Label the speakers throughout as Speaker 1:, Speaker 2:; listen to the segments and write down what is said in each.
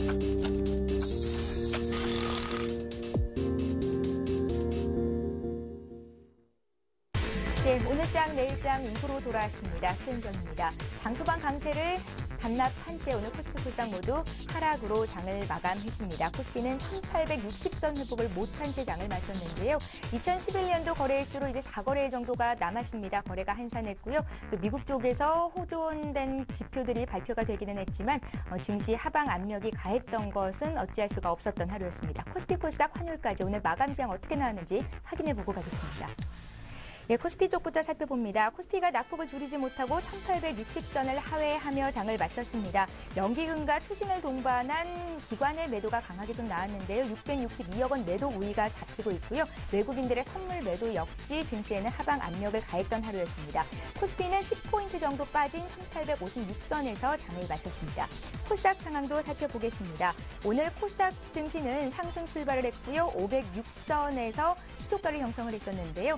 Speaker 1: 네, 오늘장 내일장 이후로 돌아왔습니다. 최은정입니다. 장 초반 강세를 반납한 채 오늘 코스피 코스닥 모두 하락으로 장을 마감했습니다. 코스피는 1860선 회복을 못한 채 장을 마쳤는데요. 2011년도 거래일수로 이제 4거래일 정도가 남았습니다. 거래가 한산했고요. 또 미국 쪽에서 호전된 지표들이 발표가 되기는 했지만 증시 하방 압력이 가했던 것은 어찌할 수가 없었던 하루였습니다. 코스피 코스닥 환율까지 오늘 마감 시장 어떻게 나왔는지 확인해보고 가겠습니다. 예, 코스피 쪽부터 살펴봅니다. 코스피가 낙폭을 줄이지 못하고 1860선을 하회하며 장을 마쳤습니다. 연기금과 투진을 동반한 기관의 매도가 강하게 좀 나왔는데요. 662억 원 매도 우위가 잡히고 있고요. 외국인들의 선물 매도 역시 증시에는 하방 압력을 가했던 하루였습니다. 코스피는 10포인트 정도 빠진 1856선에서 장을 마쳤습니다. 코스닥 상황도 살펴보겠습니다. 오늘 코스닥 증시는 상승 출발을 했고요. 506선에서 시초가를 형성을 했었는데요.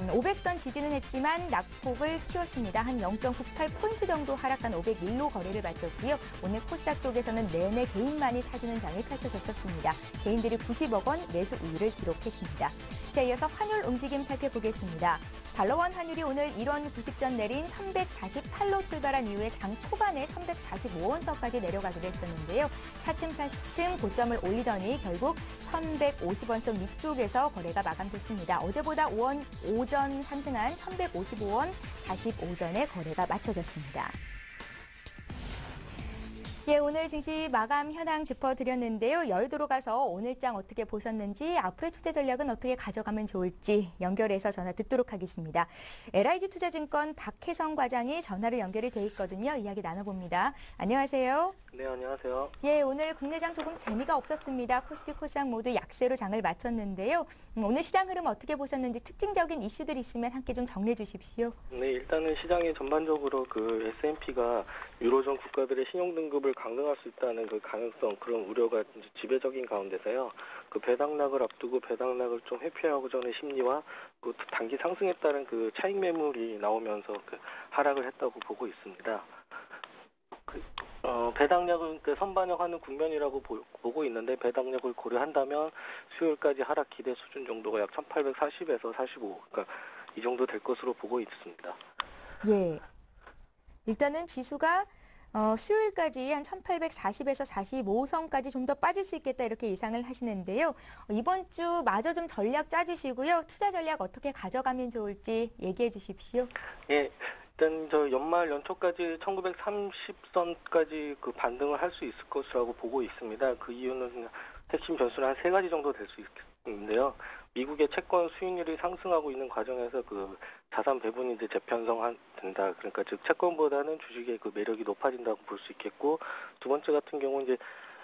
Speaker 1: 500선 지지는 했지만 낙폭을 키웠습니다. 한 0.98포인트 정도 하락한 501로 거래를 마쳤고요. 오늘 코스닥 쪽에서는 내내 개인만이 사주는 장이 펼쳐졌었습니다. 개인들이 90억 원 매수 우위를 기록했습니다. 자, 이어서 환율 움직임 살펴보겠습니다. 달러원 환율이 오늘 1원 90전 내린 1148로 출발한 이후에 장 초반에 1145원서까지 내려가기도 했었는데요. 차츰차츰 고점을 올리더니 결국 1150원선 위쪽에서 거래가 마감됐습니다. 어제보다 5원 오전 상승한 1155원 45전에 거래가 마쳐졌습니다. 예, 오늘 증시 마감 현황 짚어드렸는데요. 여의도로 가서 오늘장 어떻게 보셨는지, 앞으로의 투자 전략은 어떻게 가져가면 좋을지 연결해서 전화 듣도록 하겠습니다. LIG 투자증권 박혜성 과장이 전화로 연결이 돼 있거든요. 이야기 나눠봅니다. 안녕하세요.
Speaker 2: 네, 안녕하세요.
Speaker 1: 예, 오늘 국내장 조금 재미가 없었습니다. 코스피, 코스닥 모두 약세로 장을 마쳤는데요. 오늘 시장 흐름 어떻게 보셨는지 특징적인 이슈들이 있으면 함께 좀 정리해 주십시오.
Speaker 2: 네, 일단은 시장이 전반적으로 그 S&P가 유로존 국가들의 신용 등급을 강등할 수 있다는 그 가능성, 그런 우려가 지배적인 가운데서요. 그 배당락을 앞두고 배당락을 좀 회피하고자 하는 심리와 그 단기 상승에 따른 그 차익 매물이 나오면서 그 하락을 했다고 보고 있습니다. 배당력은 그 선반영하는 국면이라고 보고 있는데, 배당력을 고려한다면 수요일까지 하락 기대 수준 정도가 약 1840에서 45, 그러니까 이 정도 될 것으로 보고 있습니다.
Speaker 1: 예. 일단은 지수가 수요일까지 한 1840에서 45선까지 좀 더 빠질 수 있겠다 이렇게 예상을 하시는데요. 이번 주 마저 좀 전략 짜주시고요. 투자 전략 어떻게 가져가면 좋을지 얘기해 주십시오.
Speaker 2: 예. 일단 저 연말 연초까지 1930선까지 그 반등을 할 수 있을 것이라고 보고 있습니다. 그 이유는 핵심 변수는 한 3가지 정도 될 수 있는데요. 미국의 채권 수익률이 상승하고 있는 과정에서 그 자산 배분이 이제 재편성된다. 그러니까 즉 채권보다는 주식의 그 매력이 높아진다고 볼 수 있겠고, 두 번째 같은 경우는 이제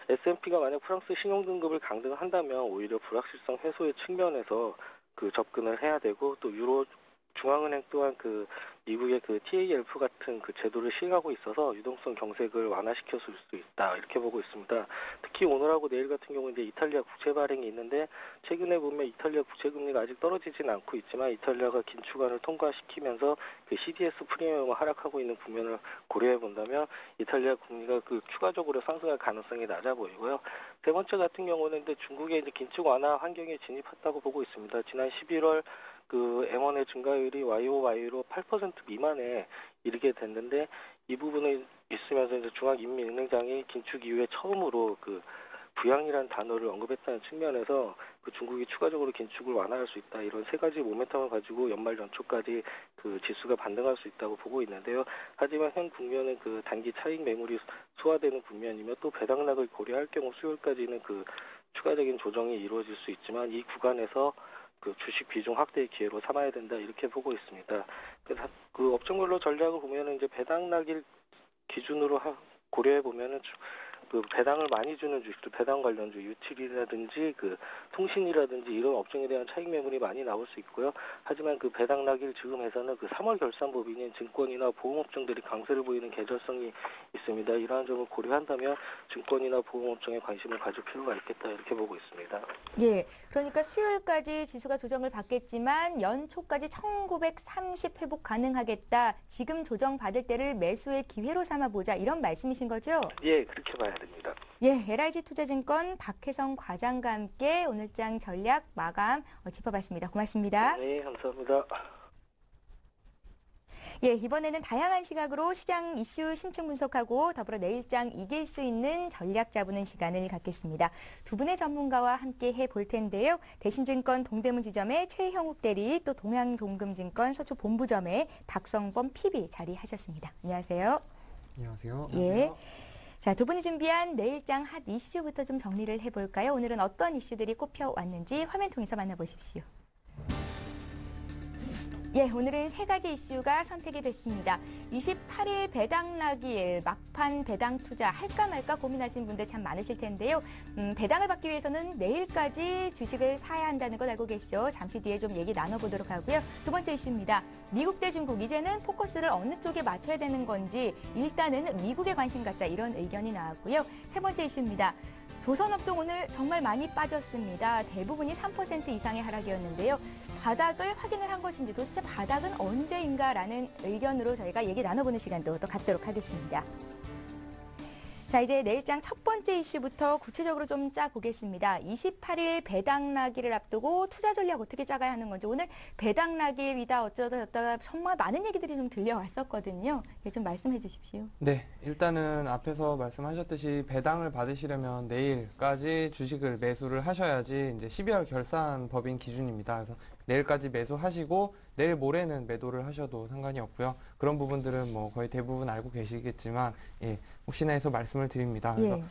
Speaker 2: S&P가 만약 프랑스 신용 등급을 강등한다면 오히려 불확실성 해소의 측면에서 그 접근을 해야 되고, 또 유로 중앙은행 또한 그 미국의 그 TALF 같은 그 제도를 시행하고 있어서 유동성 경색을 완화시켜 줄 수 있다, 이렇게 보고 있습니다. 특히 오늘하고 내일 같은 경우는 이제 이탈리아 국채 발행이 있는데, 최근에 보면 이탈리아 국채 금리가 아직 떨어지진 않고 있지만 이탈리아가 긴축안을 통과시키면서 그 CDS 프리미엄을 하락하고 있는 국면을 고려해 본다면 이탈리아 금리가 그 추가적으로 상승할 가능성이 낮아 보이고요. 세 번째 같은 경우는 이제 중국의 이제 긴축 완화 환경에 진입했다고 보고 있습니다. 지난 11월 그 M1의 증가율이 YOY로 8% 미만에 이르게 됐는데, 이 부분을 있으면서 이제 중앙인민은행장이 긴축 이후에 처음으로 그 부양이라는 단어를 언급했다는 측면에서 그 중국이 추가적으로 긴축을 완화할 수 있다, 이런 3가지 모멘텀을 가지고 연말 연초까지 그 지수가 반등할 수 있다고 보고 있는데요. 하지만 현 국면은 그 단기 차익 매물이 소화되는 국면이며, 또 배당락을 고려할 경우 수요일까지는 그 추가적인 조정이 이루어질 수 있지만, 이 구간에서 그 주식 비중 확대의 기회로 삼아야 된다, 이렇게 보고 있습니다. 그래서 그 업종별로 전략을 보면은 이제 배당락일 기준으로 고려해 보면은 그 배당을 많이 주는 주식들, 배당 관련주, 유틸이라든지 그 통신이라든지 이런 업종에 대한 차익 매물이 많이 나올 수 있고요. 하지만 그 배당락일 즈음에서는 그 3월 결산법인인 증권이나 보험업종들이 강세를 보이는 계절성이 있습니다. 이러한 점을 고려한다면 증권이나 보험업종에 관심을 가질 필요가 있겠다, 이렇게 보고 있습니다.
Speaker 1: 예, 그러니까 수요일까지 지수가 조정을 받겠지만 연초까지 1930 회복 가능하겠다. 지금 조정 받을 때를 매수의 기회로 삼아보자, 이런 말씀이신 거죠?
Speaker 2: 예, 그렇게 봐야 됩니다.
Speaker 1: 예, LIG 투자증권 박혜성 과장과 함께 오늘장 전략 마감 짚어봤습니다. 고맙습니다.
Speaker 2: 네, 감사합니다.
Speaker 1: 예, 이번에는 다양한 시각으로 시장 이슈 심층 분석하고 더불어 내일장 이길 수 있는 전략 잡는 시간을 갖겠습니다. 두 분의 전문가와 함께 해볼 텐데요. 대신증권 동대문 지점의 최형욱 대리, 또 동양동금증권 서초 본부점의 박성범 PB 자리하셨습니다. 안녕하세요.
Speaker 3: 안녕하세요.
Speaker 1: 예. 자, 두 분이 준비한 내일장 핫 이슈부터 좀 정리를 해볼까요? 오늘은 어떤 이슈들이 꼽혀왔는지 화면 통해서 만나보십시오. 예, 오늘은 세 가지 이슈가 선택이 됐습니다. 28일 배당 나기일 막판 배당 투자 할까 말까 고민하신 분들 참 많으실 텐데요. 배당을 받기 위해서는 내일까지 주식을 사야 한다는 걸 알고 계시죠? 잠시 뒤에 좀 얘기 나눠보도록 하고요. 두 번째 이슈입니다. 미국 대 중국, 이제는 포커스를 어느 쪽에 맞춰야 되는 건지 일단은 미국에 관심 갖자, 이런 의견이 나왔고요. 세 번째 이슈입니다. 조선업종 오늘 정말 많이 빠졌습니다. 대부분이 3% 이상의 하락이었는데요. 바닥을 확인을 한 것인지, 도대체 바닥은 언제인가라는 의견으로 저희가 얘기 나눠보는 시간도 또 갖도록 하겠습니다. 자, 이제 내일장 첫 번째 이슈부터 구체적으로 좀 짜보겠습니다. 28일 배당 나기를 앞두고 투자 전략 어떻게 짜가야 하는 건지, 오늘 배당 나기이다 어쩌다 저쩌다 정말 많은 얘기들이 좀 들려왔었거든요. 좀 말씀해 주십시오.
Speaker 3: 네, 일단은 앞에서 말씀하셨듯이 배당을 받으시려면 내일까지 주식을 매수를 하셔야지 이제 12월 결산 법인 기준입니다. 그래서 내일까지 매수하시고 내일 모레는 매도를 하셔도 상관이 없고요. 그런 부분들은 뭐 거의 대부분 알고 계시겠지만, 예, 혹시나 해서 말씀을 드립니다. 그래서
Speaker 1: 예.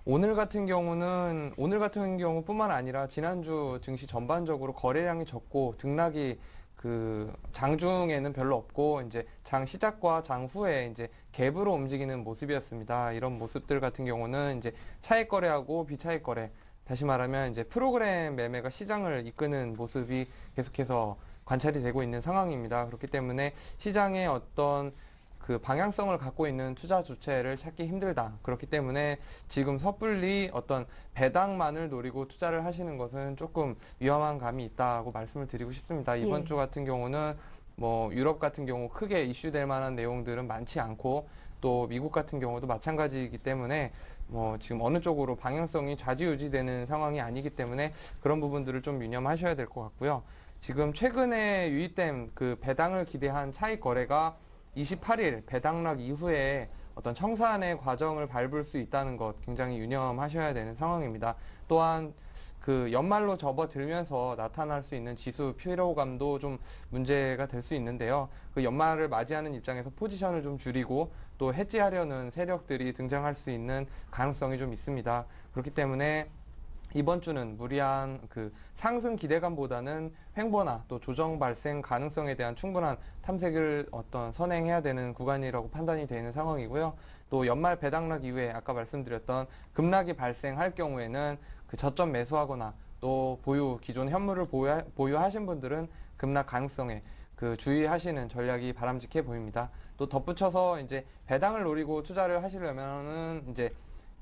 Speaker 3: 오늘 같은 경우뿐만 아니라 지난주 증시 전반적으로 거래량이 적고 등락이 그 장중에는 별로 없고 이제 장 시작과 장 후에 이제 갭으로 움직이는 모습이었습니다. 이런 모습들 같은 경우는 이제 차익 거래하고 비차익 거래, 다시 말하면 이제 프로그램 매매가 시장을 이끄는 모습이 계속해서 관찰이 되고 있는 상황입니다. 그렇기 때문에 시장의 어떤 그 방향성을 갖고 있는 투자 주체를 찾기 힘들다. 그렇기 때문에 지금 섣불리 어떤 배당만을 노리고 투자를 하시는 것은 조금 위험한 감이 있다고 말씀을 드리고 싶습니다. 이번
Speaker 1: 예.
Speaker 3: 주 같은 경우는 뭐 유럽 같은 경우 크게 이슈될 만한 내용들은 많지 않고, 또 미국 같은 경우도 마찬가지이기 때문에 뭐 지금 어느 쪽으로 방향성이 좌지우지되는 상황이 아니기 때문에 그런 부분들을 좀 유념하셔야 될 것 같고요. 지금 최근에 유입된 그 배당을 기대한 차익 거래가 28일 배당락 이후에 어떤 청산의 과정을 밟을 수 있다는 것 굉장히 유념하셔야 되는 상황입니다. 또한 그 연말로 접어들면서 나타날 수 있는 지수 피로감도 좀 문제가 될 수 있는데요. 그 연말을 맞이하는 입장에서 포지션을 좀 줄이고 또 해지하려는 세력들이 등장할 수 있는 가능성이 좀 있습니다. 그렇기 때문에 이번 주는 무리한 그 상승 기대감보다는 횡보나 또 조정 발생 가능성에 대한 충분한 탐색을 선행해야 되는 구간이라고 판단이 되는 상황이고요. 또 연말 배당락 이후에 아까 말씀드렸던 급락이 발생할 경우에는 그 저점 매수하거나 또 기존 현물을 보유하신 분들은 급락 가능성에 그 주의하시는 전략이 바람직해 보입니다. 또 덧붙여서 이제 배당을 노리고 투자를 하시려면은 이제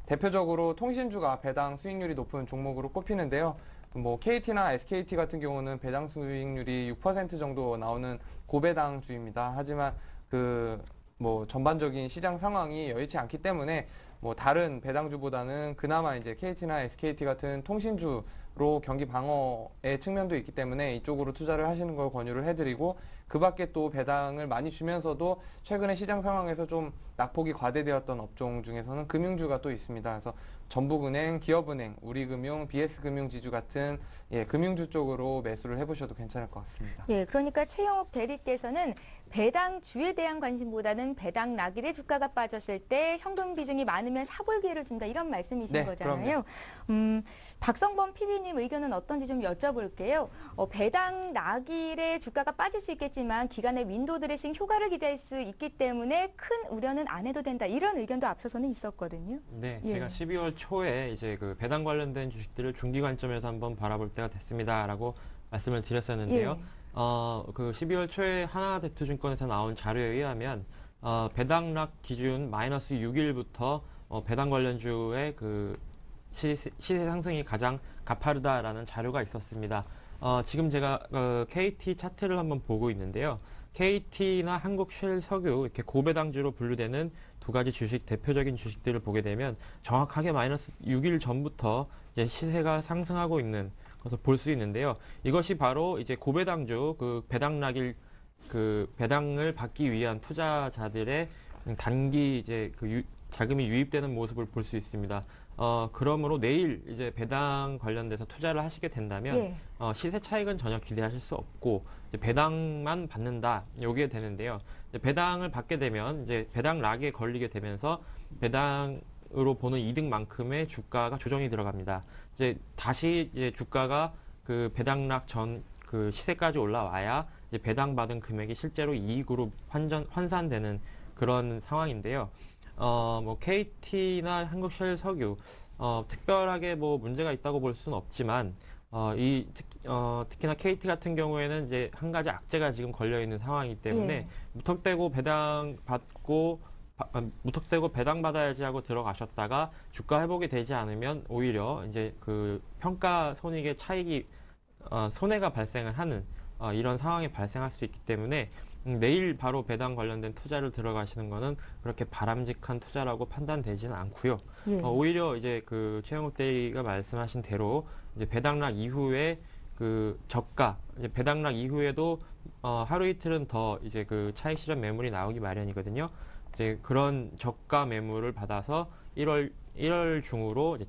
Speaker 3: 대표적으로 통신주가 배당 수익률이 높은 종목으로 꼽히는데요. 뭐 KT나 SKT 같은 경우는 배당 수익률이 6% 정도 나오는 고배당주입니다. 하지만 그 뭐 전반적인 시장 상황이 여의치 않기 때문에 뭐 다른 배당주보다는 그나마 이제 KT나 SKT 같은 통신주로 경기 방어의 측면도 있기 때문에 이쪽으로 투자를 하시는 걸 권유를 해드리고, 그 밖에 또 배당을 많이 주면서도 최근에 시장 상황에서 좀 낙폭이 과대되었던 업종 중에서는 금융주가 또 있습니다. 그래서 전북은행, 기업은행, 우리금융, BS금융지주 같은 금융주 쪽으로 매수를 해보셔도 괜찮을 것 같습니다.
Speaker 1: 예, 그러니까 최영욱 대리께서는 배당주에 대한 관심보다는 배당 나길에 주가가 빠졌을 때 현금 비중이 많으면 사볼 기회를 준다, 이런 말씀이신
Speaker 3: 네,
Speaker 1: 거잖아요. 박성범 PD님 의견은 어떤지 좀 여쭤볼게요. 배당 나길에 주가가 빠질 수 있겠지만 기간의 윈도우 드레싱 효과를 기대할 수 있기 때문에 큰 우려는 안 해도 된다, 이런 의견도 앞서서는 있었거든요.
Speaker 4: 네,
Speaker 1: 예.
Speaker 4: 제가 12월 초에 이제 그 배당 관련된 주식들을 중기 관점에서 한번 바라볼 때가 됐습니다라고 말씀을 드렸었는데요.
Speaker 1: 예.
Speaker 4: 그 12월 초에 하나대투증권에서 나온 자료에 의하면 배당락 기준 마이너스 6일부터 배당 관련주의 그 시세 상승이 가장 가파르다라는 자료가 있었습니다. 지금 제가 KT 차트를 한번 보고 있는데요. KT나 한국쉘석유 이렇게 고배당주로 분류되는 두 가지 주식 대표적인 주식들을 보게 되면 정확하게 마이너스 6일 전부터 이제 시세가 상승하고 있는 것을 볼 수 있는데요. 이것이 바로 이제 고배당주 그 배당을 받기 위한 투자자들의 단기 이제 자금이 유입되는 모습을 볼 수 있습니다. 그러므로 내일 이제 배당 관련돼서 투자를 하시게 된다면
Speaker 1: 예.
Speaker 4: 시세 차익은 전혀 기대하실 수 없고 이제 배당만 받는다 여기에 되는데요. 이제 배당을 받게 되면 이제 배당 락에 걸리게 되면서 배당으로 보는 이득만큼의 주가가 조정이 들어갑니다. 이제 다시 이제 주가가 그 배당 락 전 그 시세까지 올라와야 이제 배당 받은 금액이 실제로 이익으로 환산되는 그런 상황인데요. 뭐 KT나 한국쉘석유 특별하게 뭐 문제가 있다고 볼 수는 없지만 특히나 KT 같은 경우에는 이제 한 가지 악재가 지금 걸려 있는 상황이기 때문에
Speaker 1: 예.
Speaker 4: 무턱대고 배당 받아야지 하고 들어가셨다가 주가 회복이 되지 않으면 오히려 이제 그 평가 손익의 차익이 손해가 발생을 하는 이런 상황이 발생할 수 있기 때문에 내일 바로 배당 관련된 투자를 들어가시는 거는 그렇게 바람직한 투자라고 판단되지는 않고요.
Speaker 1: 예.
Speaker 4: 오히려 이제 그 최영욱 대리가 말씀하신 대로 이제 배당락 이후에 그 저가 이제 배당락 이후에도 하루 이틀은 더 이제 그 차익 실현 매물이 나오기 마련이거든요. 이제 그런 저가 매물을 받아서 1월 중으로 이제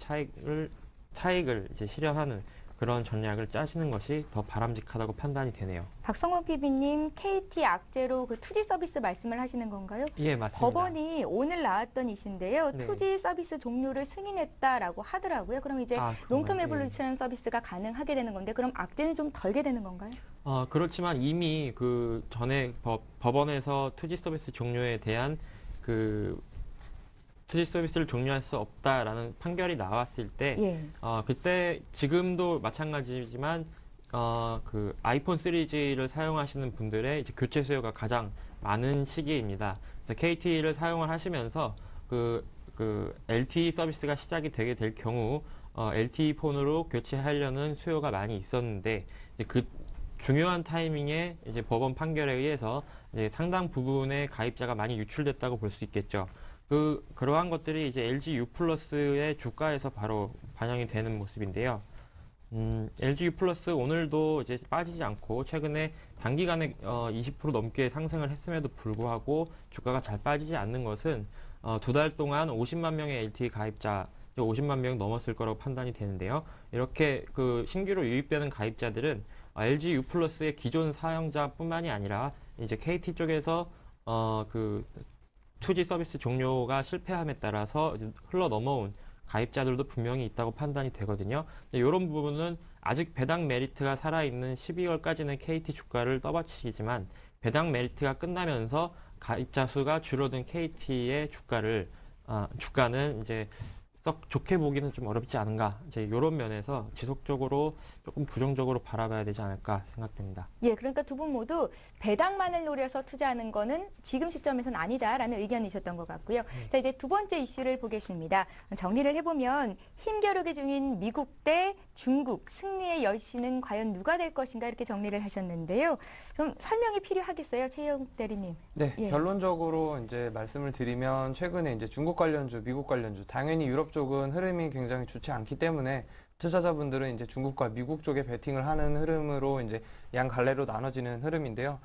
Speaker 4: 차익을 이제 실현하는 그런 전략을 짜시는 것이 더 바람직하다고 판단이 되네요.
Speaker 1: 박성원 PB님, KT 악재로 그 투지 서비스 말씀을 하시는 건가요?
Speaker 4: 예, 맞습니다.
Speaker 1: 법원이 오늘 나왔던 이슈인데요.
Speaker 4: 네.
Speaker 1: 투지 서비스 종료를 승인했다라고 하더라고요. 그럼 이제 롱텀
Speaker 4: 정말,
Speaker 1: 에볼루션 서비스가 가능하게 되는 건데 그럼 악재는 좀 덜게 되는 건가요?
Speaker 4: 그렇지만 이미 그 전에 법원에서 투지 서비스 종료에 대한 그 투지 서비스를 종료할 수 없다라는 판결이 나왔을 때,
Speaker 1: 예.
Speaker 4: 그때 지금도 마찬가지지만 그 아이폰 3G를 사용하시는 분들의 이제 교체 수요가 가장 많은 시기입니다. 그래서 KT를 사용을 하시면서 그 LTE 서비스가 시작이 되게 될 경우 LTE 폰으로 교체하려는 수요가 많이 있었는데 이제 그 중요한 타이밍에 이제 법원 판결에 의해서 이제 상당 부분의 가입자가 많이 유출됐다고 볼 수 있겠죠. 그러한 것들이 이제 LG U+의 주가에서 바로 반영이 되는 모습인데요. LG U+ 오늘도 이제 빠지지 않고 최근에 단기간에 20% 넘게 상승을 했음에도 불구하고 주가가 잘 빠지지 않는 것은 두 달 동안 50만 명의 LTE 가입자, 50만 명 넘었을 거라고 판단이 되는데요. 이렇게 그 신규로 유입되는 가입자들은 LG U+의 기존 사용자뿐만이 아니라 이제 KT 쪽에서 그 투지 서비스 종료가 실패함에 따라서 흘러 넘어온 가입자들도 분명히 있다고 판단이 되거든요. 이런 부분은 아직 배당 메리트가 살아있는 12월까지는 KT 주가를 떠받치지만 배당 메리트가 끝나면서 가입자 수가 줄어든 KT의 주가는 이제 썩 좋게 보기는 좀 어렵지 않은가. 이제 이런 면에서 지속적으로 조금 부정적으로 바라봐야 되지 않을까 생각됩니다.
Speaker 1: 예, 그러니까 두 분 모두 배당만을 노려서 투자하는 거는 지금 시점에서는 아니다라는 의견이셨던 것 같고요. 자, 이제 두 번째 이슈를 보겠습니다. 정리를 해보면 힘겨루기 중인 미국 대 중국 승리의 여신은 과연 누가 될 것인가 이렇게 정리를 하셨는데요. 좀 설명이 필요하겠어요, 최영욱 대리님.
Speaker 3: 네,
Speaker 1: 예.
Speaker 3: 결론적으로 이제 말씀을 드리면 최근에 이제 중국 관련주, 미국 관련주, 당연히 유럽 쪽은 흐름이 굉장히 좋지 않기 때문에 투자자분들은 이제 중국과 미국 쪽에 베팅을 하는 흐름으로 이제 양 갈래로 나눠지는 흐름인데요.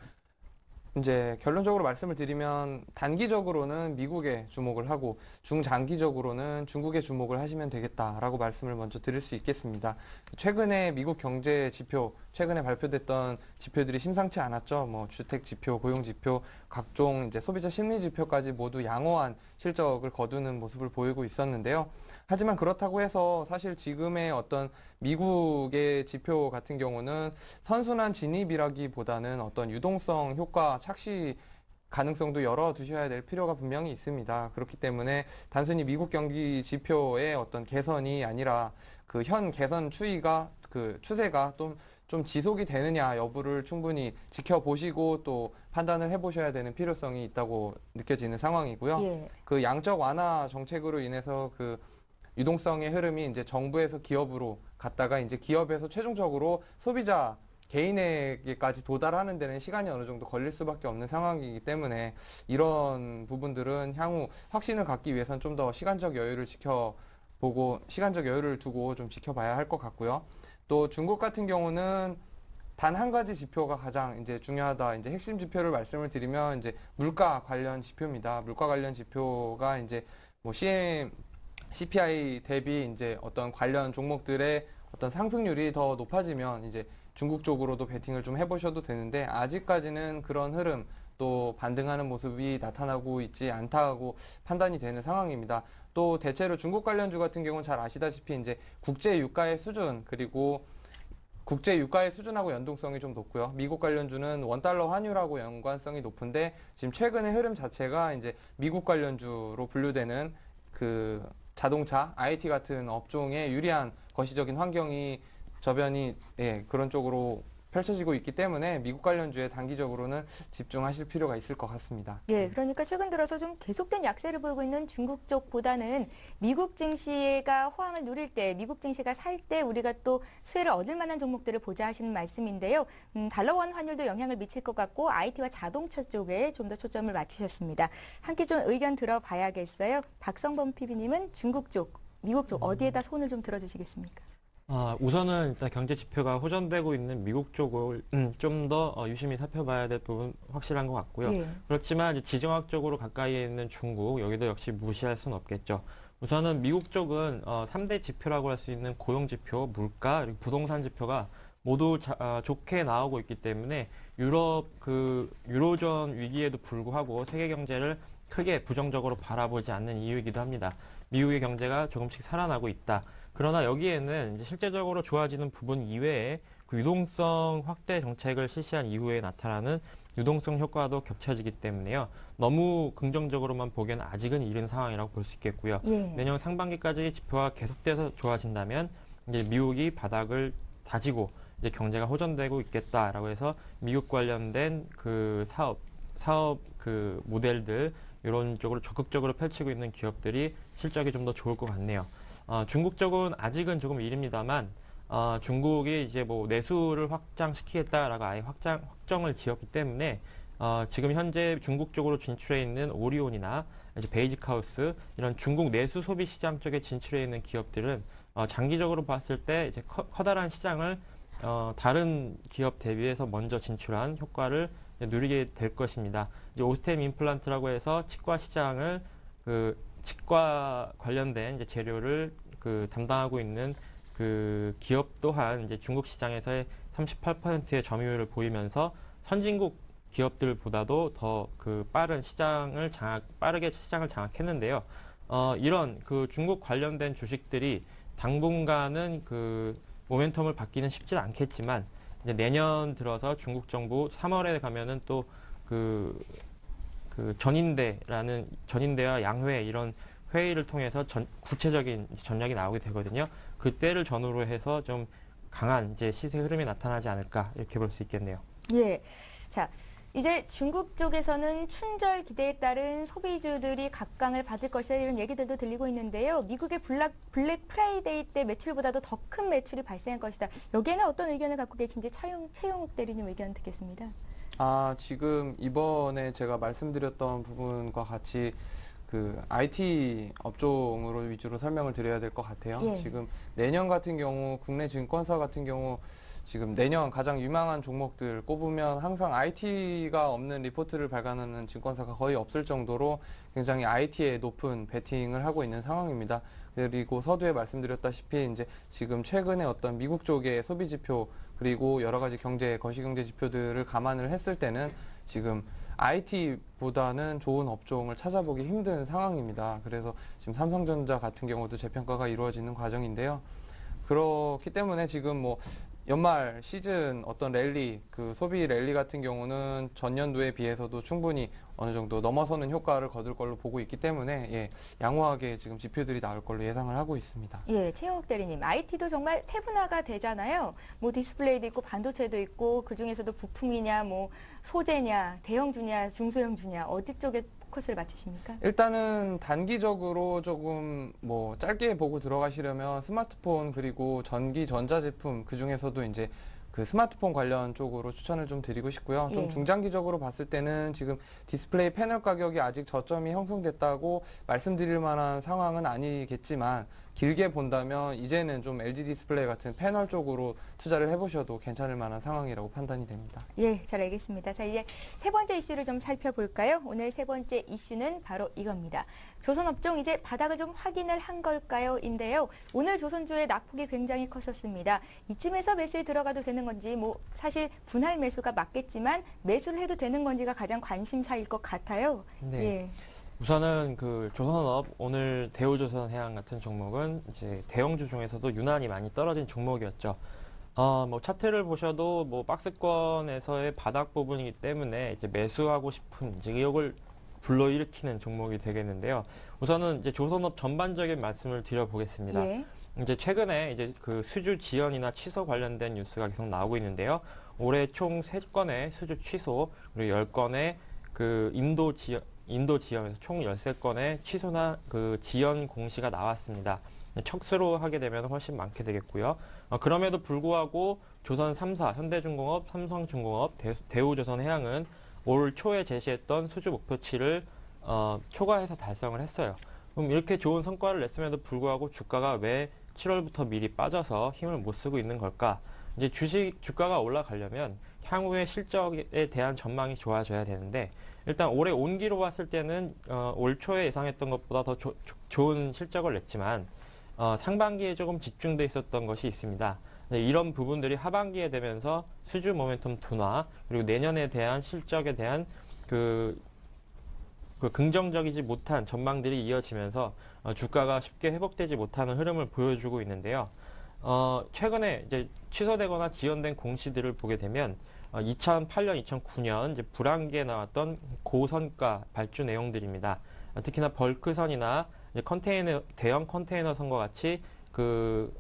Speaker 3: 이제 결론적으로 말씀을 드리면 단기적으로는 미국에 주목을 하고 중장기적으로는 중국에 주목을 하시면 되겠다라고 말씀을 먼저 드릴 수 있겠습니다. 최근에 미국 경제 지표, 최근에 발표됐던 지표들이 심상치 않았죠. 뭐 주택 지표, 고용 지표, 각종 이제 소비자 심리 지표까지 모두 양호한 실적을 거두는 모습을 보이고 있었는데요. 하지만 그렇다고 해서 사실 지금의 어떤 미국의 지표 같은 경우는 선순환 진입이라기보다는 어떤 유동성 효과 착시 가능성도 열어두셔야 될 필요가 분명히 있습니다. 그렇기 때문에 단순히 미국 경기 지표의 어떤 개선이 아니라 그 현 개선 추세가 좀 지속이 되느냐 여부를 충분히 지켜보시고 또 판단을 해보셔야 되는 필요성이 있다고 느껴지는 상황이고요.
Speaker 1: 예.
Speaker 3: 그 양적 완화 정책으로 인해서 그 유동성의 흐름이 이제 정부에서 기업으로 갔다가 이제 기업에서 최종적으로 소비자 개인에게까지 도달하는 데는 시간이 어느 정도 걸릴 수밖에 없는 상황이기 때문에 이런 부분들은 향후 확신을 갖기 위해서는 좀 더 시간적 여유를 두고 좀 지켜봐야 할 것 같고요. 또 중국 같은 경우는 단 한 가지 지표가 가장 이제 중요하다. 이제 핵심 지표를 말씀을 드리면 이제 물가 관련 지표입니다. 물가 관련 지표가 이제 뭐 CPI 대비 이제 어떤 관련 종목들의 어떤 상승률이 더 높아지면 이제 중국 쪽으로도 베팅을 좀 해보셔도 되는데 아직까지는 그런 흐름 또 반등하는 모습이 나타나고 있지 않다고 판단이 되는 상황입니다. 또 대체로 중국 관련주 같은 경우는 잘 아시다시피 이제 국제 유가의 수준 그리고 국제 유가의 수준하고 연동성이 좀 높고요. 미국 관련주는 원달러 환율하고 연관성이 높은데 지금 최근의 흐름 자체가 이제 미국 관련주로 분류되는 그 자동차, IT 같은 업종에 유리한 거시적인 환경이 저변이 그런 쪽으로 펼쳐지고 있기 때문에 미국 관련주에 단기적으로는 집중하실 필요가 있을 것 같습니다.
Speaker 1: 예, 그러니까 최근 들어서 좀 계속된 약세를 보이고 있는 중국 쪽보다는 미국 증시가 호황을 누릴 때, 미국 증시가 살 때 우리가 또 수혜를 얻을 만한 종목들을 보자 하시는 말씀인데요. 달러원 환율도 영향을 미칠 것 같고 IT와 자동차 쪽에 좀 더 초점을 맞추셨습니다. 함께 좀 의견 들어봐야겠어요. 박성범 PB님은 중국 쪽, 미국 쪽 어디에다 손을 좀 들어주시겠습니까?
Speaker 4: 우선은 일단 경제 지표가 호전되고 있는 미국 쪽을 좀 더 유심히 살펴봐야 될 부분 확실한 것 같고요.
Speaker 1: 예.
Speaker 4: 그렇지만 이제 지정학적으로 가까이에 있는 중국, 여기도 역시 무시할 수는 없겠죠. 우선은 미국 쪽은 3대 지표라고 할 수 있는 고용 지표, 물가, 그리고 부동산 지표가 모두 좋게 나오고 있기 때문에 유로존 위기에도 불구하고 세계 경제를 크게 부정적으로 바라보지 않는 이유이기도 합니다. 미국의 경제가 조금씩 살아나고 있다. 그러나 여기에는 이제 실제적으로 좋아지는 부분 이외에 그 유동성 확대 정책을 실시한 이후에 나타나는 유동성 효과도 겹쳐지기 때문에요. 너무 긍정적으로만 보기에는 아직은 이른 상황이라고 볼 수 있겠고요.
Speaker 1: 예.
Speaker 4: 내년 상반기까지 지표가 계속돼서 좋아진다면 이제 미국이 바닥을 다지고 이제 경제가 호전되고 있겠다라고 해서 미국 관련된 그 사업 그 모델들 이런 쪽으로 적극적으로 펼치고 있는 기업들이 실적이 좀 더 좋을 것 같네요. 중국 쪽은 아직은 조금 이릅니다만 중국이 이제 뭐 내수를 확장시키겠다라고 아예 확정을 지었기 때문에 지금 현재 중국 쪽으로 진출해 있는 오리온이나 이제 베이직하우스 이런 중국 내수 소비 시장 쪽에 진출해 있는 기업들은 장기적으로 봤을 때 이제 커다란 시장을 다른 기업 대비해서 먼저 진출한 효과를 누리게 될 것입니다. 이제 오스템 임플란트라고 해서 치과 시장을 치과 관련된 이제 재료를 담당하고 있는 그 기업 또한 이제 중국 시장에서의 38%의 점유율을 보이면서 선진국 기업들보다도 더 빠르게 시장을 장악했는데요. 이런 중국 관련된 주식들이 당분간은 모멘텀을 받기는 쉽지 않겠지만 이제 내년 들어서 중국 정부 3월에 가면은 또 전인대와 양회 이런 회의를 통해서 구체적인 전략이 나오게 되거든요. 그때를 전후로 해서 좀 강한 이제 시세 흐름이 나타나지 않을까 이렇게 볼 수 있겠네요.
Speaker 1: 예. 자, 이제 중국 쪽에서는 춘절 기대에 따른 소비주들이 각광을 받을 것이다 이런 얘기들도 들리고 있는데요. 미국의 블랙 프라이데이 때 매출보다도 더 큰 매출이 발생할 것이다. 여기에는 어떤 의견을 갖고 계신지 최용욱 대리님 의견 듣겠습니다.
Speaker 3: 지금 이번에 제가 말씀드렸던 부분과 같이 IT 업종으로 위주로 설명을 드려야 될 것 같아요.
Speaker 1: 예.
Speaker 3: 지금 내년 같은 경우 국내 증권사 같은 경우 지금 내년 가장 유망한 종목들 꼽으면 항상 IT가 없는 리포트를 발간하는 증권사가 거의 없을 정도로 굉장히 IT에 높은 베팅을 하고 있는 상황입니다. 그리고 서두에 말씀드렸다시피 이제 지금 최근에 어떤 미국 쪽의 소비 지표 그리고 여러 가지 거시경제 지표들을 감안을 했을 때는 지금 IT보다는 좋은 업종을 찾아보기 힘든 상황입니다. 그래서 지금 삼성전자 같은 경우도 재평가가 이루어지는 과정인데요. 그렇기 때문에 지금 뭐 연말 시즌 어떤 랠리, 소비 랠리 같은 경우는 전년도에 비해서도 충분히 어느 정도 넘어서는 효과를 거둘 걸로 보고 있기 때문에 양호하게 지금 지표들이 나올 걸로 예상을 하고 있습니다.
Speaker 1: 예, 최용욱 대리님, IT도 정말 세분화가 되잖아요. 뭐 디스플레이도 있고 반도체도 있고 그 중에서도 부품이냐, 뭐 소재냐, 대형주냐, 중소형주냐 어디 쪽에 컷을 맞추십니까?
Speaker 3: 일단은 단기적으로 조금 뭐 짧게 보고 들어가시려면 스마트폰 그리고 전기 전자제품 그 중에서도 이제 그 스마트폰 관련 쪽으로 추천을 좀 드리고 싶고요. 좀
Speaker 1: 예.
Speaker 3: 중장기적으로 봤을 때는 지금 디스플레이 패널 가격이 아직 저점이 형성됐다고 말씀드릴 만한 상황은 아니겠지만 길게 본다면 이제는 좀 LG 디스플레이 같은 패널 쪽으로 투자를 해보셔도 괜찮을 만한 상황이라고 판단이 됩니다.
Speaker 1: 예, 잘 알겠습니다. 자, 이제 세 번째 이슈를 좀 살펴볼까요? 오늘 세 번째 이슈는 바로 이겁니다. 조선업종 이제 바닥을 좀 확인을 한 걸까요? 인데요. 오늘 조선주의 낙폭이 굉장히 컸었습니다. 이쯤에서 매수에 들어가도 되는 건지 뭐 사실 분할 매수가 맞겠지만 매수를 해도 되는 건지가 가장 관심사일 것 같아요.
Speaker 4: 네.
Speaker 1: 예.
Speaker 4: 우선은 그 조선업 오늘 대우조선해양 같은 종목은 이제 대형주 중에서도 유난히 많이 떨어진 종목이었죠. 뭐 차트를 보셔도 뭐 박스권에서의 바닥 부분이기 때문에 이제 매수하고 싶은 이제 의욕을 불러일으키는 종목이 되겠는데요. 우선은 이제 조선업 전반적인 말씀을 드려보겠습니다.
Speaker 1: 예.
Speaker 4: 이제 최근에 이제 그 수주 지연이나 취소 관련된 뉴스가 계속 나오고 있는데요. 올해 총 3건의 수주 취소 그리고 10건의 그 인도 지연에서 총 13건의 취소나 그 지연 공시가 나왔습니다. 척수로 하게 되면 훨씬 많게 되겠고요. 그럼에도 불구하고 조선 3사, 현대중공업, 삼성중공업, 대우조선해양은 올 초에 제시했던 수주 목표치를 초과해서 달성을 했어요. 그럼 이렇게 좋은 성과를 냈음에도 불구하고 주가가 왜 7월부터 미리 빠져서 힘을 못 쓰고 있는 걸까? 이제 주가가 올라가려면 향후의 실적에 대한 전망이 좋아져야 되는데 일단 올해 온기로 봤을 때는 올 초에 예상했던 것보다 더 좋은 실적을 냈지만 상반기에 조금 집중돼 있었던 것이 있습니다. 이런 부분들이 하반기에 되면서 수주 모멘텀 둔화 그리고 내년에 대한 실적에 대한 그 긍정적이지 못한 전망들이 이어지면서 주가가 쉽게 회복되지 못하는 흐름을 보여주고 있는데요. 최근에 이제 취소되거나 지연된 공시들을 보게 되면 2008년, 2009년 이제 불황기에 나왔던 고선가 발주 내용들입니다. 특히나 벌크선이나 이제 대형 컨테이너 선과 같이 그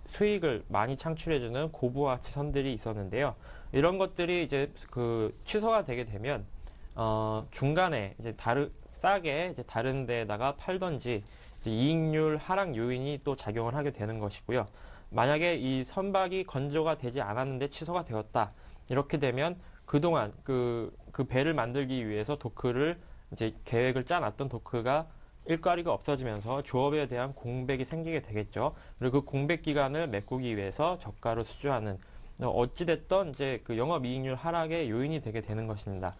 Speaker 4: 수익을 많이 창출해주는 고부가치 선들이 있었는데요. 이런 것들이 이제 그 취소가 되게 되면 중간에 이제 싸게 이제 다른 데다가 팔던지 이제 이익률 하락 요인이 또 작용을 하게 되는 것이고요. 만약에 이 선박이 건조가 되지 않았는데 취소가 되었다. 이렇게 되면 그동안 그 배를 만들기 위해서 도크를 이제 계획을 짜놨던 도크가 일거리가 없어지면서 조업에 대한 공백이 생기게 되겠죠. 그리고 그 공백 기간을 메꾸기 위해서 저가로 수주하는 어찌됐던 이제 그 영업이익률 하락의 요인이 되게 되는 것입니다.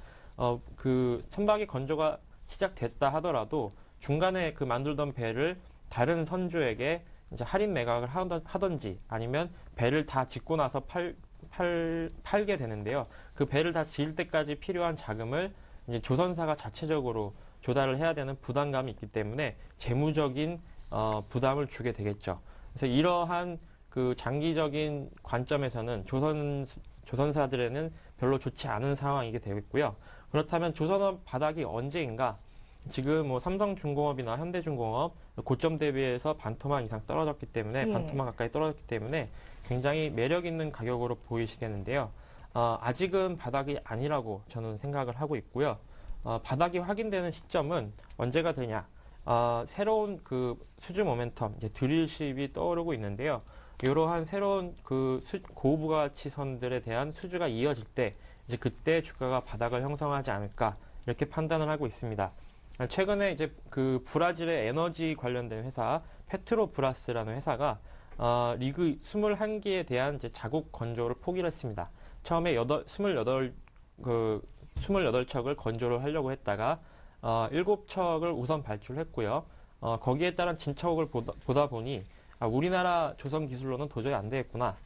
Speaker 4: 그 선박이 건조가 시작됐다 하더라도 중간에 그 만들던 배를 다른 선주에게 이제 할인 매각을 하던지 아니면 배를 다 짓고 나서 팔게 되는데요. 그 배를 다 지을 때까지 필요한 자금을 이제 조선사가 자체적으로 조달을 해야 되는 부담감이 있기 때문에 재무적인 부담을 주게 되겠죠. 그래서 이러한 그 장기적인 관점에서는 조선사들에는 별로 좋지 않은 상황이게 되겠고요. 그렇다면 조선업 바닥이 언제인가? 지금 뭐 삼성중공업이나 현대중공업 고점 대비해서 반토막 이상 떨어졌기 때문에
Speaker 1: 예.
Speaker 4: 반토막 가까이 떨어졌기 때문에 굉장히 매력 있는 가격으로 보이시겠는데요. 아직은 바닥이 아니라고 저는 생각을 하고 있고요. 바닥이 확인되는 시점은 언제가 되냐? 새로운 그 수주 모멘텀, 이제 드릴십이 떠오르고 있는데요. 이러한 새로운 그 고부가치 선들에 대한 수주가 이어질 때 이제 그때 주가가 바닥을 형성하지 않을까 이렇게 판단을 하고 있습니다. 최근에 이제 그 브라질의 에너지 관련된 회사 페트로브라스라는 회사가 리그 21기에 대한 이제 자국 건조를 포기를 했습니다. 처음에 28척을 건조를 하려고 했다가 7척을 우선 발주했고요. 거기에 따른 진척을 보다 보니 우리나라 조선 기술로는 도저히 안 되겠구나.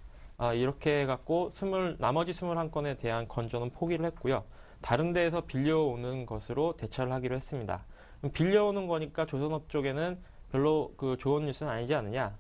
Speaker 4: 이렇게 해갖고 나머지 21건에 대한 건조는 포기를 했고요. 다른 데에서 빌려오는 것으로 대처를 하기로 했습니다. 빌려오는 거니까 조선업 쪽에는 별로 그 좋은 뉴스는 아니지 않느냐?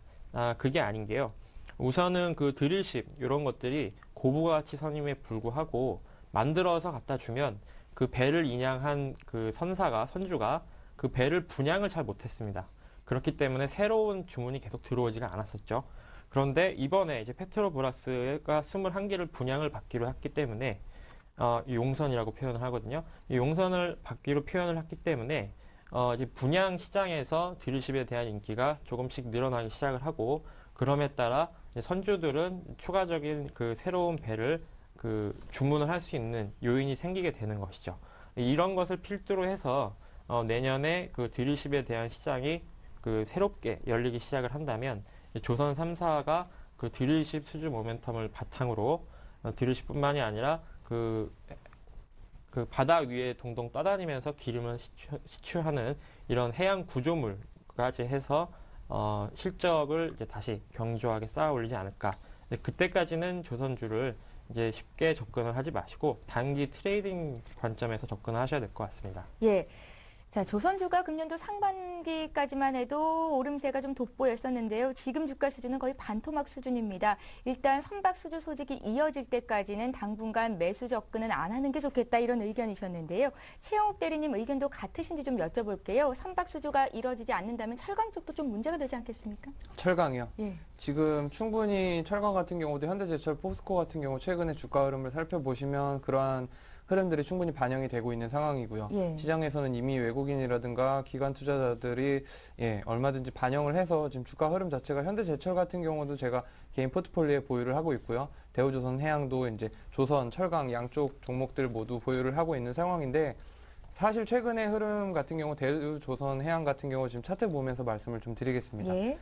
Speaker 4: 그게 아닌 게요. 우선은 그 드릴십 이런 것들이 고부가치 선임에 불구하고 만들어서 갖다 주면 그 배를 인양한 그 선주가 그 배를 분양을 잘 못했습니다. 그렇기 때문에 새로운 주문이 계속 들어오지가 않았었죠. 그런데 이번에 이제 페트로브라스가 21개를 분양을 받기로 했기 때문에 이 용선이라고 표현을 하거든요. 이 용선을 바퀴로 표현을 했기 때문에 이제 분양 시장에서 드릴십에 대한 인기가 조금씩 늘어나기 시작을 하고, 그럼에 따라 이제 선주들은 추가적인 그 새로운 배를 그 주문을 할 수 있는 요인이 생기게 되는 것이죠. 이런 것을 필두로 해서 내년에 그 드릴십에 대한 시장이 그 새롭게 열리기 시작을 한다면, 조선 3사가 그 드릴십 수주 모멘텀을 바탕으로 드릴십뿐만이 아니라 그 바다 위에 동동 떠다니면서 기름을 시추하는 이런 해양 구조물까지 해서 실적을 이제 다시 경조하게 쌓아 올리지 않을까. 그때까지는 조선주를 이제 쉽게 접근을 하지 마시고 단기 트레이딩 관점에서 접근을 하셔야 될 것 같습니다.
Speaker 1: 예. 자, 조선주가 금년도 상반기까지만 해도 오름세가 좀 돋보였었는데요. 지금 주가 수준은 거의 반토막 수준입니다. 일단 선박 수주 소식이 이어질 때까지는 당분간 매수 접근은 안 하는 게 좋겠다, 이런 의견이셨는데요. 최영욱 대리님 의견도 같으신지 좀 여쭤볼게요. 선박 수주가 이뤄지지 않는다면 철강 쪽도 좀 문제가 되지 않겠습니까?
Speaker 3: 철강이요.
Speaker 1: 예.
Speaker 3: 지금 충분히 철강 같은 경우도 현대제철, 포스코 같은 경우 최근에 주가 흐름을 살펴보시면 그러한 흐름들이 충분히 반영이 되고 있는 상황이고요.
Speaker 1: 예.
Speaker 3: 시장에서는 이미 외국인이라든가 기관 투자자들이 얼마든지 반영을 해서 지금 주가 흐름 자체가 현대제철 같은 경우도 제가 개인 포트폴리오에 보유를 하고 있고요. 대우조선해양도 이제 조선, 철강 양쪽 종목들 모두 보유를 하고 있는 상황인데, 사실 최근의 흐름 같은 경우 대우조선해양 같은 경우 지금 차트 보면서 말씀을 좀 드리겠습니다.
Speaker 1: 예.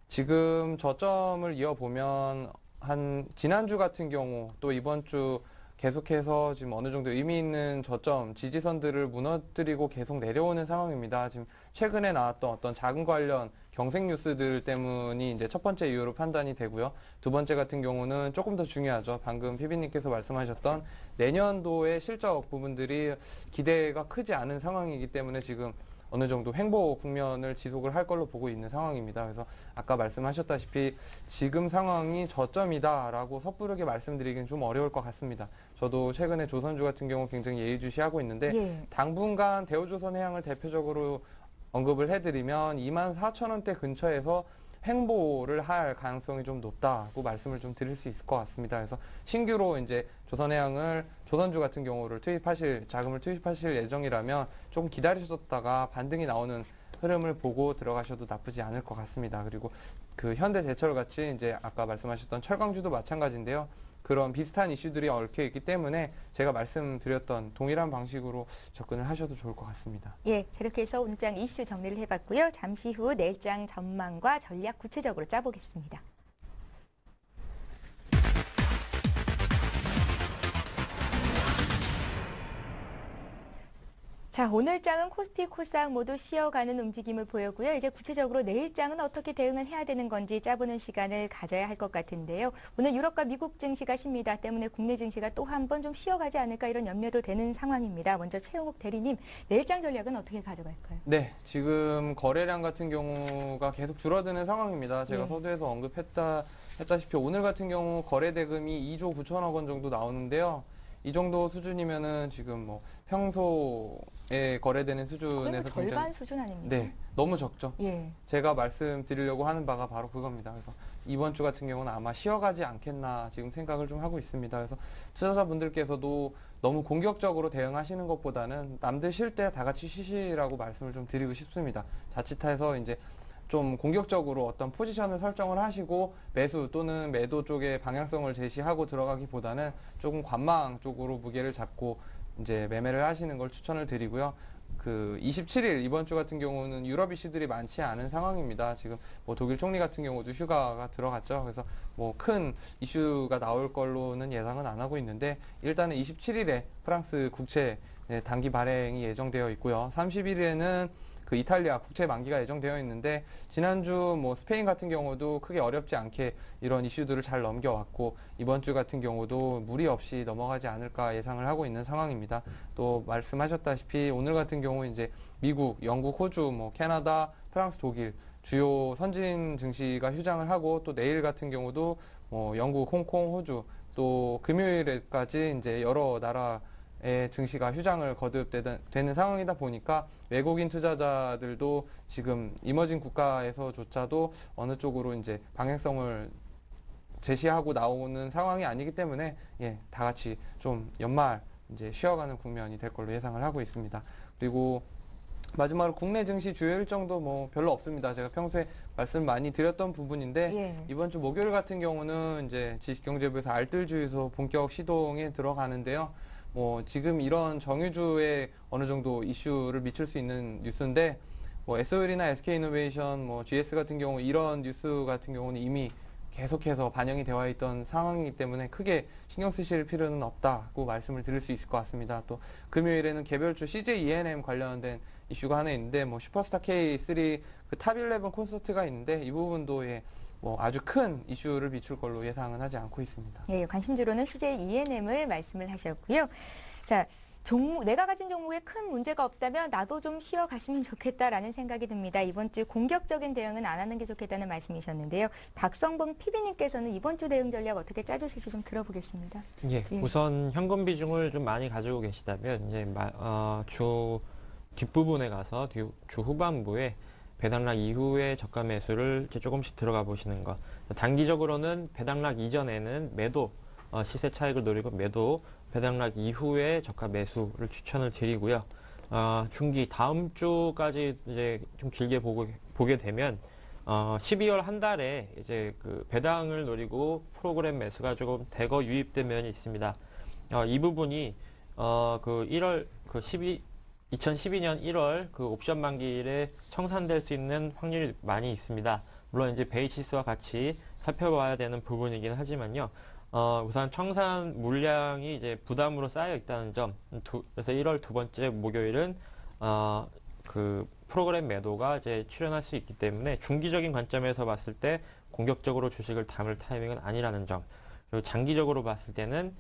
Speaker 3: 지금 저점을 이어보면 한 지난주 같은 경우 또 이번 주 계속해서 지금 어느 정도 의미 있는 저점, 지지선들을 무너뜨리고 계속 내려오는 상황입니다. 지금 최근에 나왔던 어떤 자금 관련 경색 뉴스들 때문이 이제 첫 번째 이유로 판단이 되고요. 두 번째 같은 경우는 조금 더 중요하죠. 방금 PB님께서 말씀하셨던 내년도의 실적 부분들이 기대가 크지 않은 상황이기 때문에 지금 어느 정도 횡보 국면을 지속을 할 걸로 보고 있는 상황입니다. 그래서 아까 말씀하셨다시피 지금 상황이 저점이다라고 섣부르게 말씀드리기는 좀 어려울 것 같습니다. 저도 최근에 조선주 같은 경우 굉장히 예의주시하고 있는데
Speaker 1: 예.
Speaker 3: 당분간 대우조선해양을 대표적으로 언급을 해드리면 24,000원대 근처에서 횡보를 할 가능성이 좀 높다고 말씀을 좀 드릴 수 있을 것 같습니다. 그래서 신규로 이제 조선해양을 조선주 같은 경우를 자금을 투입하실 예정이라면 조금 기다리셨다가 반등이 나오는 흐름을 보고 들어가셔도 나쁘지 않을 것 같습니다. 그리고 그 현대제철 같이 이제 아까 말씀하셨던 철강주도 마찬가지인데요. 그런 비슷한 이슈들이 얽혀 있기 때문에 제가 말씀드렸던 동일한 방식으로 접근을 하셔도 좋을 것 같습니다.
Speaker 1: 예, 자, 이렇게 해서 오늘장 이슈 정리를 해봤고요. 잠시 후 내일장 전망과 전략 구체적으로 짜보겠습니다. 자, 오늘장은 코스피, 코스닥 모두 쉬어가는 움직임을 보였고요. 이제 구체적으로 내일장은 어떻게 대응을 해야 되는 건지 짜보는 시간을 가져야 할 것 같은데요. 오늘 유럽과 미국 증시가 쉽니다. 때문에 국내 증시가 또 한 번 좀 쉬어가지 않을까, 이런 염려도 되는 상황입니다. 먼저 최영욱 대리님, 내일장 전략은 어떻게 가져갈까요?
Speaker 3: 네, 지금 거래량 같은 경우가 계속 줄어드는 상황입니다. 제가
Speaker 1: 예.
Speaker 3: 서두에서 언급했다시피 오늘 같은 경우 거래 대금이 2조 9천억 원 정도 나오는데요. 이 정도 수준이면은 지금 뭐 평소에 거래되는
Speaker 1: 거의
Speaker 3: 수준에서
Speaker 1: 뭐 절반 수준 아닙니까?
Speaker 3: 네, 너무 적죠.
Speaker 1: 예.
Speaker 3: 제가 말씀드리려고 하는 바가 바로 그겁니다. 그래서 이번 주 같은 경우는 아마 쉬어가지 않겠나 지금 생각을 좀 하고 있습니다. 그래서 투자자분들께서도 너무 공격적으로 대응하시는 것보다는 남들 쉴 때 다 같이 쉬시라고 말씀을 좀 드리고 싶습니다. 자칫해서 이제 좀 공격적으로 어떤 포지션을 설정을 하시고 매수 또는 매도 쪽에 방향성을 제시하고 들어가기보다는 조금 관망 쪽으로 무게를 잡고 이제 매매를 하시는 걸 추천을 드리고요. 그 27일 이번 주 같은 경우는 유럽 이슈들이 많지 않은 상황입니다. 지금 뭐 독일 총리 같은 경우도 휴가가 들어갔죠. 그래서 뭐 큰 이슈가 나올 걸로는 예상은 안 하고 있는데, 일단은 27일에 프랑스 국채 단기 발행이 예정되어 있고요. 31일에는 그 이탈리아 국채 만기가 예정되어 있는데, 지난주 뭐 스페인 같은 경우도 크게 어렵지 않게 이런 이슈들을 잘 넘겨왔고, 이번 주 같은 경우도 무리 없이 넘어가지 않을까 예상을 하고 있는 상황입니다. 또 말씀하셨다시피 오늘 같은 경우 이제 미국, 영국, 호주, 뭐 캐나다, 프랑스, 독일 주요 선진 증시가 휴장을 하고, 또 내일 같은 경우도 뭐 영국, 홍콩, 호주, 또 금요일에까지 이제 여러 나라 증시가 휴장을 거듭되는 상황이다 보니까 외국인 투자자들도 지금 이머징 국가에서조차도 어느 쪽으로 이제 방향성을 제시하고 나오는 상황이 아니기 때문에 예, 다 같이 좀 연말 이제 쉬어가는 국면이 될 걸로 예상을 하고 있습니다. 그리고 마지막으로 국내 증시 주요 일정도 뭐 별로 없습니다. 제가 평소에 말씀 많이 드렸던 부분인데
Speaker 1: 예.
Speaker 3: 이번 주 목요일 같은 경우는 이제 지식경제부에서 알뜰주유소 본격 시동에 들어가는데요. 뭐 지금 이런 정유주에 어느 정도 이슈를 미칠 수 있는 뉴스인데 뭐 SOL이나 SK이노베이션, 뭐 GS 같은 경우 이런 뉴스 같은 경우는 이미 계속해서 반영이 되어 있던 상황이기 때문에 크게 신경 쓰실 필요는 없다고 말씀을 드릴 수 있을 것 같습니다. 또 금요일에는 개별주 CJ E&M 관련된 이슈가 하나 있는데 뭐 슈퍼스타 K3 그 탑11 콘서트가 있는데 이 부분도 예, 뭐 아주 큰 이슈를 비출 걸로 예상은 하지 않고 있습니다.
Speaker 1: 예, 관심주로는 CJ E&M을 말씀을 하셨고요. 자, 내가 가진 종목에 큰 문제가 없다면 나도 좀 쉬어갔으면 좋겠다라는 생각이 듭니다. 이번 주 공격적인 대응은 안 하는 게 좋겠다는 말씀이셨는데요. 박성범 PB님께서는 이번 주 대응 전략 어떻게 짜주실지 좀 들어보겠습니다.
Speaker 4: 예,
Speaker 1: 예.
Speaker 4: 우선 현금 비중을 좀 많이 가지고 계시다면 이제 주 뒷부분에 가서 주 후반부에 배당락 이후에 저가 매수를 이제 조금씩 들어가 보시는 것. 단기적으로는 배당락 이전에는 매도 시세 차익을 노리고 매도, 배당락 이후에 저가 매수를 추천을 드리고요. 중기 다음 주까지 이제 좀 길게 보게 되면 12월 한 달에 이제 그 배당을 노리고 프로그램 매수가 조금 대거 유입된 면이 있습니다. 이 부분이 2012년 1월 그 옵션 만기일에 청산될 수 있는 확률이 많이 있습니다. 물론 이제 베이시스와 같이 살펴봐야 되는 부분이긴 하지만요. 우선 청산 물량이 이제 부담으로 쌓여 있다는 점. 그래서 1월 두 번째 목요일은 그 프로그램 매도가 이제 출현할 수 있기 때문에 중기적인 관점에서 봤을 때 공격적으로 주식을 담을 타이밍은 아니라는 점. 그리고 장기적으로 봤을 때는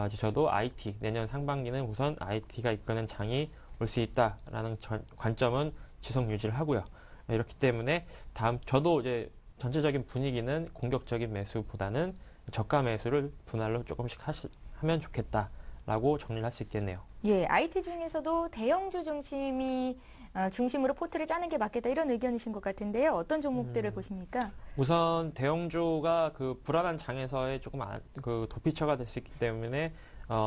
Speaker 4: 이제 저도 IT 내년 상반기는 우선 IT가 이끄는 장이 올 수 있다라는 관점은 지속 유지를 하고요. 이렇기 때문에 저도 이제 전체적인 분위기는 공격적인 매수보다는 저가 매수를 분할로 조금씩 하면 좋겠다라고 정리를 할 수 있겠네요.
Speaker 1: 예, IT 중에서도 대형주 중심으로 포트를 짜는 게 맞겠다 이런 의견이신 것 같은데요. 어떤 종목들을 보십니까?
Speaker 4: 우선 대형주가 그 불안한 장에서의 조금 그 도피처가 될 수 있기 때문에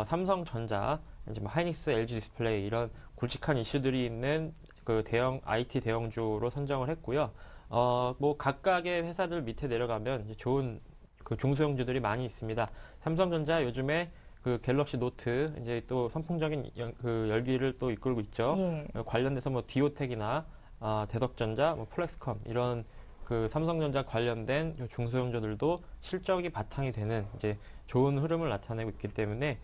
Speaker 4: 삼성전자, 이제 뭐 하이닉스, LG 디스플레이 이런 굵직한 이슈들이 있는 그 대형 IT 대형주로 선정을 했고요. 뭐 각각의 회사들 밑에 내려가면 이제 좋은 그 중소형주들이 많이 있습니다. 삼성전자 요즘에 그 갤럭시 노트 이제 또 선풍적인 그 열기를 또 이끌고 있죠.
Speaker 1: 예.
Speaker 4: 관련돼서 뭐 디오텍이나 대덕전자, 뭐 플렉스컴 이런 그 삼성전자 관련된 중소형주들도 실적이 바탕이 되는 이제 좋은 흐름을 나타내고 있기 때문에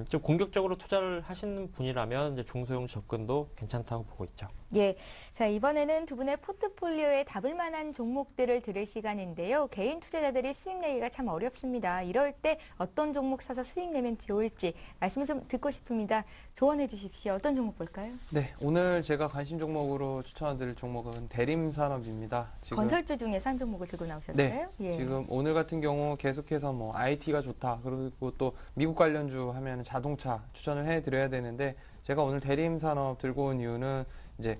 Speaker 4: 좀 공격적으로 투자를 하시는 분이라면 이제 중소형 접근도 괜찮다고 보고 있죠.
Speaker 1: 예. 자, 이번에는 두 분의 포트폴리오에 답을 만한 종목들을 들을 시간인데요. 개인 투자자들이 수익 내기가 참 어렵습니다. 이럴 때 어떤 종목 사서 수익 내면 좋을지 말씀을 좀 듣고 싶습니다. 조언해 주십시오. 어떤 종목 볼까요?
Speaker 3: 네, 오늘 제가 관심 종목으로 추천드릴 종목은 대림산업입니다. 지금
Speaker 1: 건설주 중에서 한 종목을 들고 나오셨어요?
Speaker 3: 네,
Speaker 1: 예.
Speaker 3: 지금 오늘 같은 경우 계속해서 뭐 IT가 좋다. 그리고 또 미국 관련주 하면 자동차 추천을 해드려야 되는데 제가 오늘 대림산업 들고 온 이유는 이제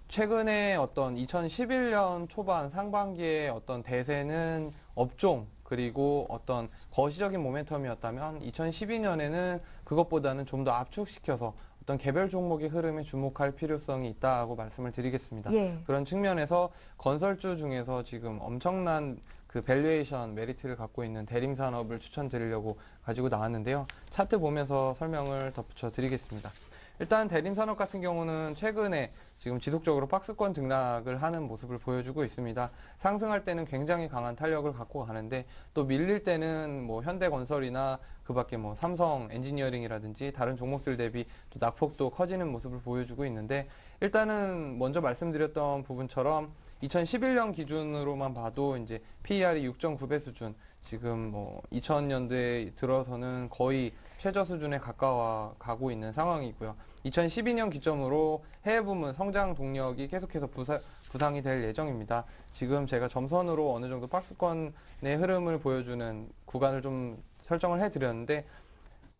Speaker 3: 최근에 어떤 2011년 초반 상반기에 어떤 대세는 업종 그리고 어떤 거시적인 모멘텀이었다면 2012년에는 그것보다는 좀 더 압축시켜서 어떤 개별 종목의 흐름에 주목할 필요성이 있다고 말씀을 드리겠습니다.
Speaker 1: 예.
Speaker 3: 그런 측면에서 건설주 중에서 지금 엄청난 그 밸류에이션 메리트를 갖고 있는 대림산업을 추천드리려고 가지고 나왔는데요. 차트 보면서 설명을 덧붙여 드리겠습니다. 일단 대림산업 같은 경우는 최근에 지금 지속적으로 박스권 등락을 하는 모습을 보여주고 있습니다. 상승할 때는 굉장히 강한 탄력을 갖고 가는데 또 밀릴 때는 뭐 현대건설이나 그 밖에 뭐 삼성 엔지니어링이라든지 다른 종목들 대비 또 낙폭도 커지는 모습을 보여주고 있는데 일단은 먼저 말씀드렸던 부분처럼 2011년 기준으로만 봐도 이제 PER이 6.9배 수준, 지금 뭐 2000년대에 들어서는 거의 최저 수준에 가까워 가고 있는 상황이고요. 2012년 기점으로 해외 부문 성장 동력이 계속해서 부상이 될 예정입니다. 지금 제가 점선으로 어느 정도 박스권의 흐름을 보여주는 구간을 좀 설정을 해드렸는데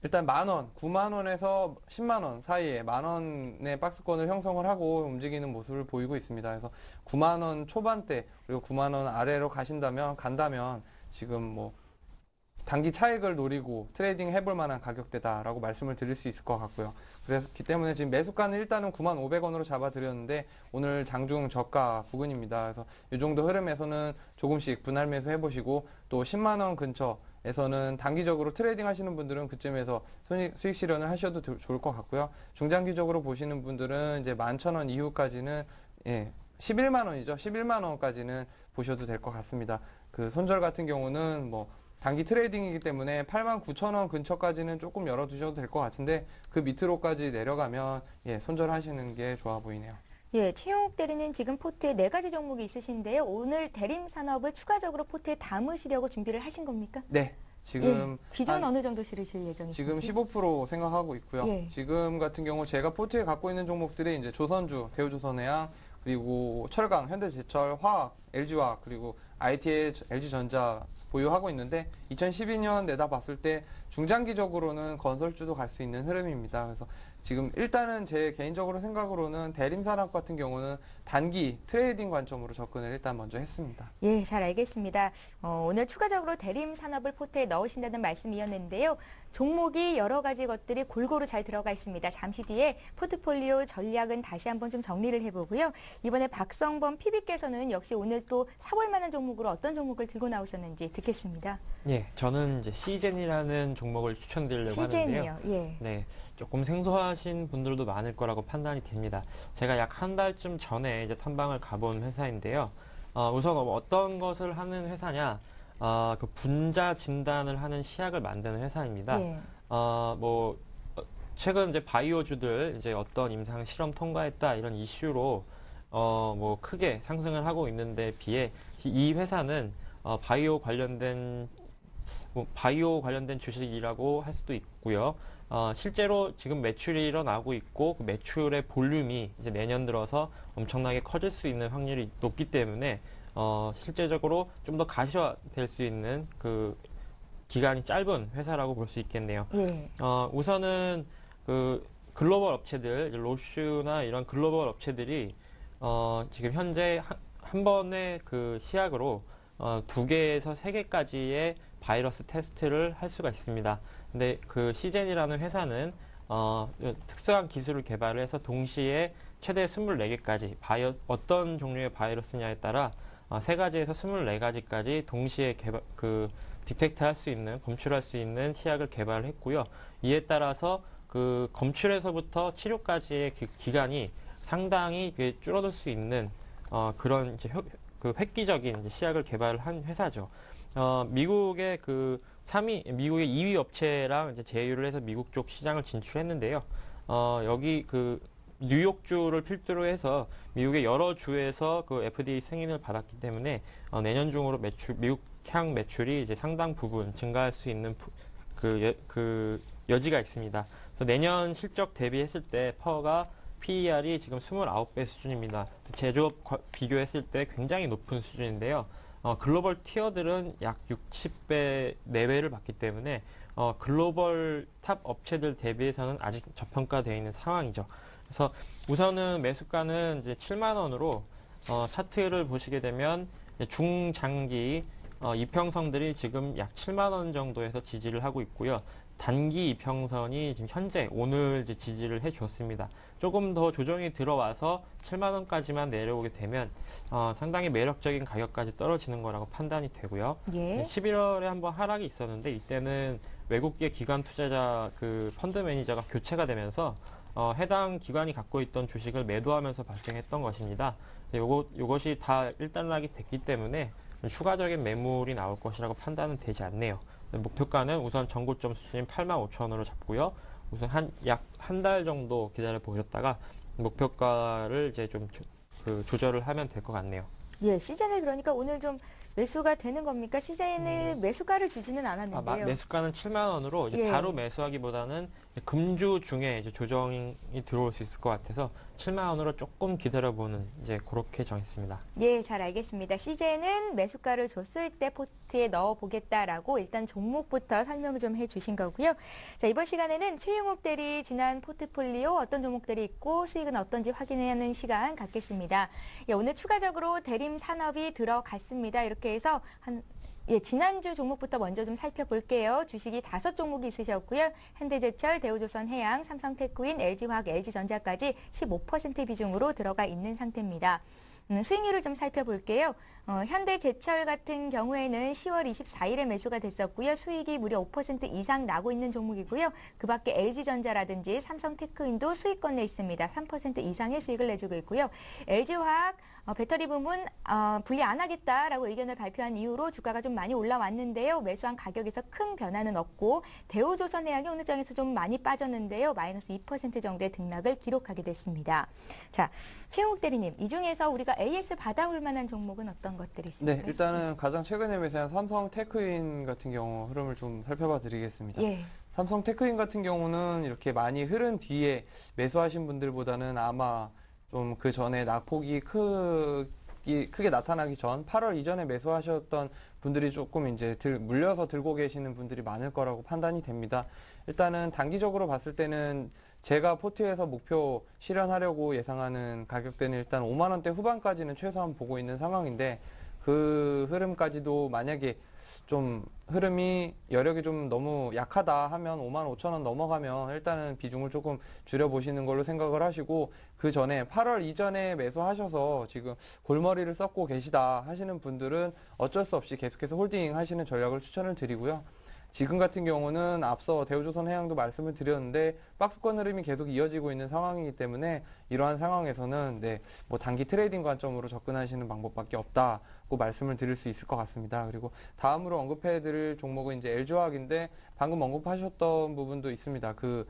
Speaker 3: 일단 10,000원, 90,000원에서 100,000원 사이에 10,000원의 박스권을 형성을 하고 움직이는 모습을 보이고 있습니다. 그래서 90,000원 초반대 그리고 90,000원 아래로 간다면 지금 뭐 단기 차익을 노리고 트레이딩 해볼 만한 가격대다라고 말씀을 드릴 수 있을 것 같고요. 그렇기 때문에 지금 매수가는 일단은 9,500원으로 잡아드렸는데 오늘 장중 저가 부근입니다. 그래서 이 정도 흐름에서는 조금씩 분할 매수 해보시고 또 10만 원 근처에서는 단기적으로 트레이딩 하시는 분들은 그쯤에서 수익 실현을 하셔도 좋을 것 같고요. 중장기적으로 보시는 분들은 이제 11,000원 이후까지는 11만 원이죠. 11만 원까지는 보셔도 될 것 같습니다. 그 손절 같은 경우는 뭐 단기 트레이딩이기 때문에 89,000원 근처까지는 조금 열어두셔도 될 것 같은데 그 밑으로까지 내려가면 손절하시는 게 좋아 보이네요.
Speaker 1: 예, 최용욱 대리는 지금 포트에 4가지 종목이 있으신데요. 오늘 대림 산업을 추가적으로 포트에 담으시려고 준비를 하신 겁니까?
Speaker 3: 네. 지금
Speaker 1: 기존 어느 정도 실으실 예정이신지?
Speaker 3: 지금 15% 생각하고 있고요. 지금 같은 경우 제가 포트에 갖고 있는 종목들이 이제 조선주, 대우조선해양, 그리고 철강, 현대제철, 화학, LG화학, 그리고 IT의 LG전자 보유하고 있는데 2012년 내다 봤을 때 중장기적으로는 건설주도 갈 수 있는 흐름입니다. 그래서 지금 일단은 제 개인적으로 생각으로는 대림산업 같은 경우는 단기 트레이딩 관점으로 접근을 일단 먼저 했습니다.
Speaker 1: 예, 잘 알겠습니다. 오늘 추가적으로 대림산업을 포트에 넣으신다는 말씀이었는데요. 종목이 여러 가지 것들이 골고루 잘 들어가 있습니다. 잠시 뒤에 포트폴리오 전략은 다시 한번 좀 정리를 해보고요. 이번에 박성범 PB께서는 역시 오늘 또 사볼 만한 종목으로 어떤 종목을 들고 나오셨는지 듣겠습니다.
Speaker 4: 예, 저는 이제 시젠이라는 종목을 추천드리려고 하는데요.
Speaker 1: 예.
Speaker 4: 네, 조금 생소하신 분들도 많을 거라고 판단이 됩니다. 제가 약 한 달쯤 전에 이제 탐방을 가본 회사인데요. 우선 어떤 것을 하는 회사냐? 그 분자 진단을 하는 시약을 만드는 회사입니다. 최근 이제 바이오주들 이제 어떤 임상 실험 통과했다 이런 이슈로 크게 상승을 하고 있는데 비해 이 회사는 바이오 관련된 주식이라고 할 수도 있고요. 실제로 지금 매출이 일어나고 있고 그 매출의 볼륨이 이제 내년 들어서 엄청나게 커질 수 있는 확률이 높기 때문에 실제적으로 좀 더 가시화될 수 있는 그 기간이 짧은 회사라고 볼 수 있겠네요. 우선은 그 글로벌 업체들, 로슈나 이런 글로벌 업체들이 지금 현재 한 번의 그 시약으로 2개에서 3개까지의 바이러스 테스트를 할 수가 있습니다. 근데 그 시젠이라는 회사는 특수한 기술을 개발을 해서 동시에 최대 24개까지 어떤 종류의 바이러스냐에 따라 3가지에서 24가지까지 동시에 디텍트 할 수 있는, 검출할 수 있는 시약을 개발을 했고요. 이에 따라서 그 검출에서부터 치료까지의 기간이 상당히 줄어들 수 있는 그런 이제 그 획기적인 이제 시약을 개발을 한 회사죠. 미국의 미국의 2위 업체랑 이제 제휴를 해서 미국 쪽 시장을 진출했는데요. 여기 그 뉴욕주를 필두로 해서 미국의 여러 주에서 그 FDA 승인을 받았기 때문에 내년 중으로 미국향 매출이 이제 상당 부분 증가할 수 있는 여지가 있습니다. 그래서 내년 실적 대비했을 때 퍼가 PER이 지금 29배 수준입니다. 제조업 비교했을 때 굉장히 높은 수준인데요. 글로벌 티어들은 약 60배 내외를 받기 때문에 글로벌 탑 업체들 대비해서는 아직 저평가되어 있는 상황이죠. 그래서 우선은 매수가는 이제 7만 원으로 차트를 보시게 되면 중장기 이평선들이 지금 약 7만 원 정도에서 지지를 하고 있고요. 단기 이평선이 지금 현재 오늘 이제 지지를 해주었습니다. 조금 더 조정이 들어와서 7만 원까지만 내려오게 되면 상당히 매력적인 가격까지 떨어지는 거라고 판단이 되고요. 11월에 한번 하락이 있었는데 이때는 외국계 기관 투자자 그 펀드 매니저가 교체가 되면서 해당 기관이 갖고 있던 주식을 매도하면서 발생했던 것입니다. 요것이 다 일단락이 됐기 때문에 추가적인 매물이 나올 것이라고 판단은 되지 않네요. 목표가는 우선 전고점 수준인 85,000원으로 잡고요. 우선 약 한 달 정도 기다려 보셨다가 목표가를 이제 좀 조절을 하면 될 것 같네요.
Speaker 1: 예, 시즌을 그러니까 오늘 좀 매수가 되는 겁니까? 시즌을 매수가를 주지는 않았는데요.
Speaker 4: 매수가는 7만 원으로 이제 바로 매수하기보다는 금주 중에 이제 조정이 들어올 수 있을 것 같아서 7만 원으로 조금 기다려보는 이제 그렇게 정했습니다.
Speaker 1: 예, 잘 알겠습니다. 시즌은 매수가를 줬을 때 포트에 넣어보겠다라고 일단 종목부터 설명을 좀 해주신 거고요. 자, 이번 시간에는 최용욱 대리 지난 포트폴리오 어떤 종목들이 있고 수익은 어떤지 확인하는 시간 갖겠습니다. 예, 오늘 추가적으로 대림 산업이 들어갔습니다. 이렇게 해서 한 예, 지난주 종목부터 먼저 좀 살펴볼게요. 주식이 5종목이 있으셨고요. 현대제철, 대우조선해양, 삼성테크인, LG화학, LG전자까지 15% 비중으로 들어가 있는 상태입니다. 수익률을 좀 살펴볼게요. 현대제철 같은 경우에는 10월 24일에 매수가 됐었고요. 수익이 무려 5% 이상 나고 있는 종목이고요. 그 밖에 LG전자라든지 삼성테크인도 수익권 내 있습니다. 3% 이상의 수익을 내주고 있고요. LG화학 배터리 부문 분리 안 하겠다라고 의견을 발표한 이후로 주가가 좀 많이 올라왔는데요. 매수한 가격에서 큰 변화는 없고 대우조선해양이 오늘 장에서 좀 많이 빠졌는데요. 마이너스 2% 정도의 등락을 기록하게 됐습니다. 자, 최용욱 대리님, 이 중에서 우리가 AS 받아올 만한 종목은 어떤 것들이 있을까요?
Speaker 3: 네, 일단은 가장 최근에 매수한 삼성테크인 같은 경우 흐름을 좀 살펴봐 드리겠습니다.
Speaker 1: 예.
Speaker 3: 삼성테크인 같은 경우는 이렇게 많이 흐른 뒤에 매수하신 분들보다는 아마 좀 그 전에 낙폭이 크게 나타나기 전 8월 이전에 매수하셨던 분들이 조금 이제 물려서 들고 계시는 분들이 많을 거라고 판단이 됩니다. 일단은 단기적으로 봤을 때는 제가 포트에서 목표 실현하려고 예상하는 가격대는 일단 5만 원대 후반까지는 최소한 보고 있는 상황인데 그 흐름까지도 만약에 좀 흐름이 여력이 좀 너무 약하다 하면 5만 5천 원 넘어가면 일단은 비중을 조금 줄여보시는 걸로 생각을 하시고 그 전에 8월 이전에 매수하셔서 지금 골머리를 썩고 계시다 하시는 분들은 어쩔 수 없이 계속해서 홀딩 하시는 전략을 추천을 드리고요. 지금 같은 경우는 앞서 대우조선해양도 말씀을 드렸는데 박스권 흐름이 계속 이어지고 있는 상황이기 때문에 이러한 상황에서는 뭐 단기 트레이딩 관점으로 접근하시는 방법밖에 없다고 말씀을 드릴 수 있을 것 같습니다. 그리고 다음으로 언급해드릴 종목은 이제 LG화학인데 방금 언급하셨던 부분도 있습니다. 그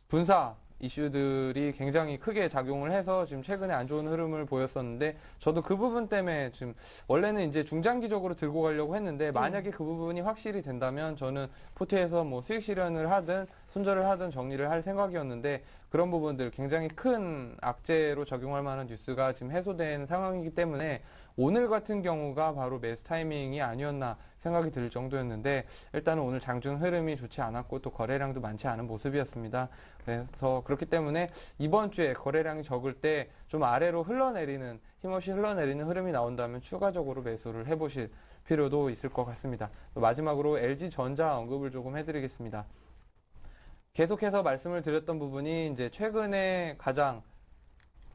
Speaker 3: 분사 이슈들이 굉장히 크게 작용을 해서 지금 최근에 안 좋은 흐름을 보였었는데 저도 그 부분 때문에 지금 원래는 이제 중장기적으로 들고 가려고 했는데 만약에 그 부분이 확실히 된다면 저는 포트에서 뭐 수익 실현을 하든 손절을 하든 정리를 할 생각이었는데 그런 부분들 굉장히 큰 악재로 적용할 만한 뉴스가 지금 해소된 상황이기 때문에 오늘 같은 경우가 바로 매수 타이밍이 아니었나 생각이 들 정도였는데 일단은 오늘 장중 흐름이 좋지 않았고 또 거래량도 많지 않은 모습이었습니다. 그래서 그렇기 때문에 이번 주에 거래량이 적을 때 좀 아래로 흘러내리는 힘없이 흘러내리는 흐름이 나온다면 추가적으로 매수를 해보실 필요도 있을 것 같습니다. 마지막으로 LG전자 언급을 조금 해드리겠습니다. 계속해서 말씀을 드렸던 부분이 이제 최근에 가장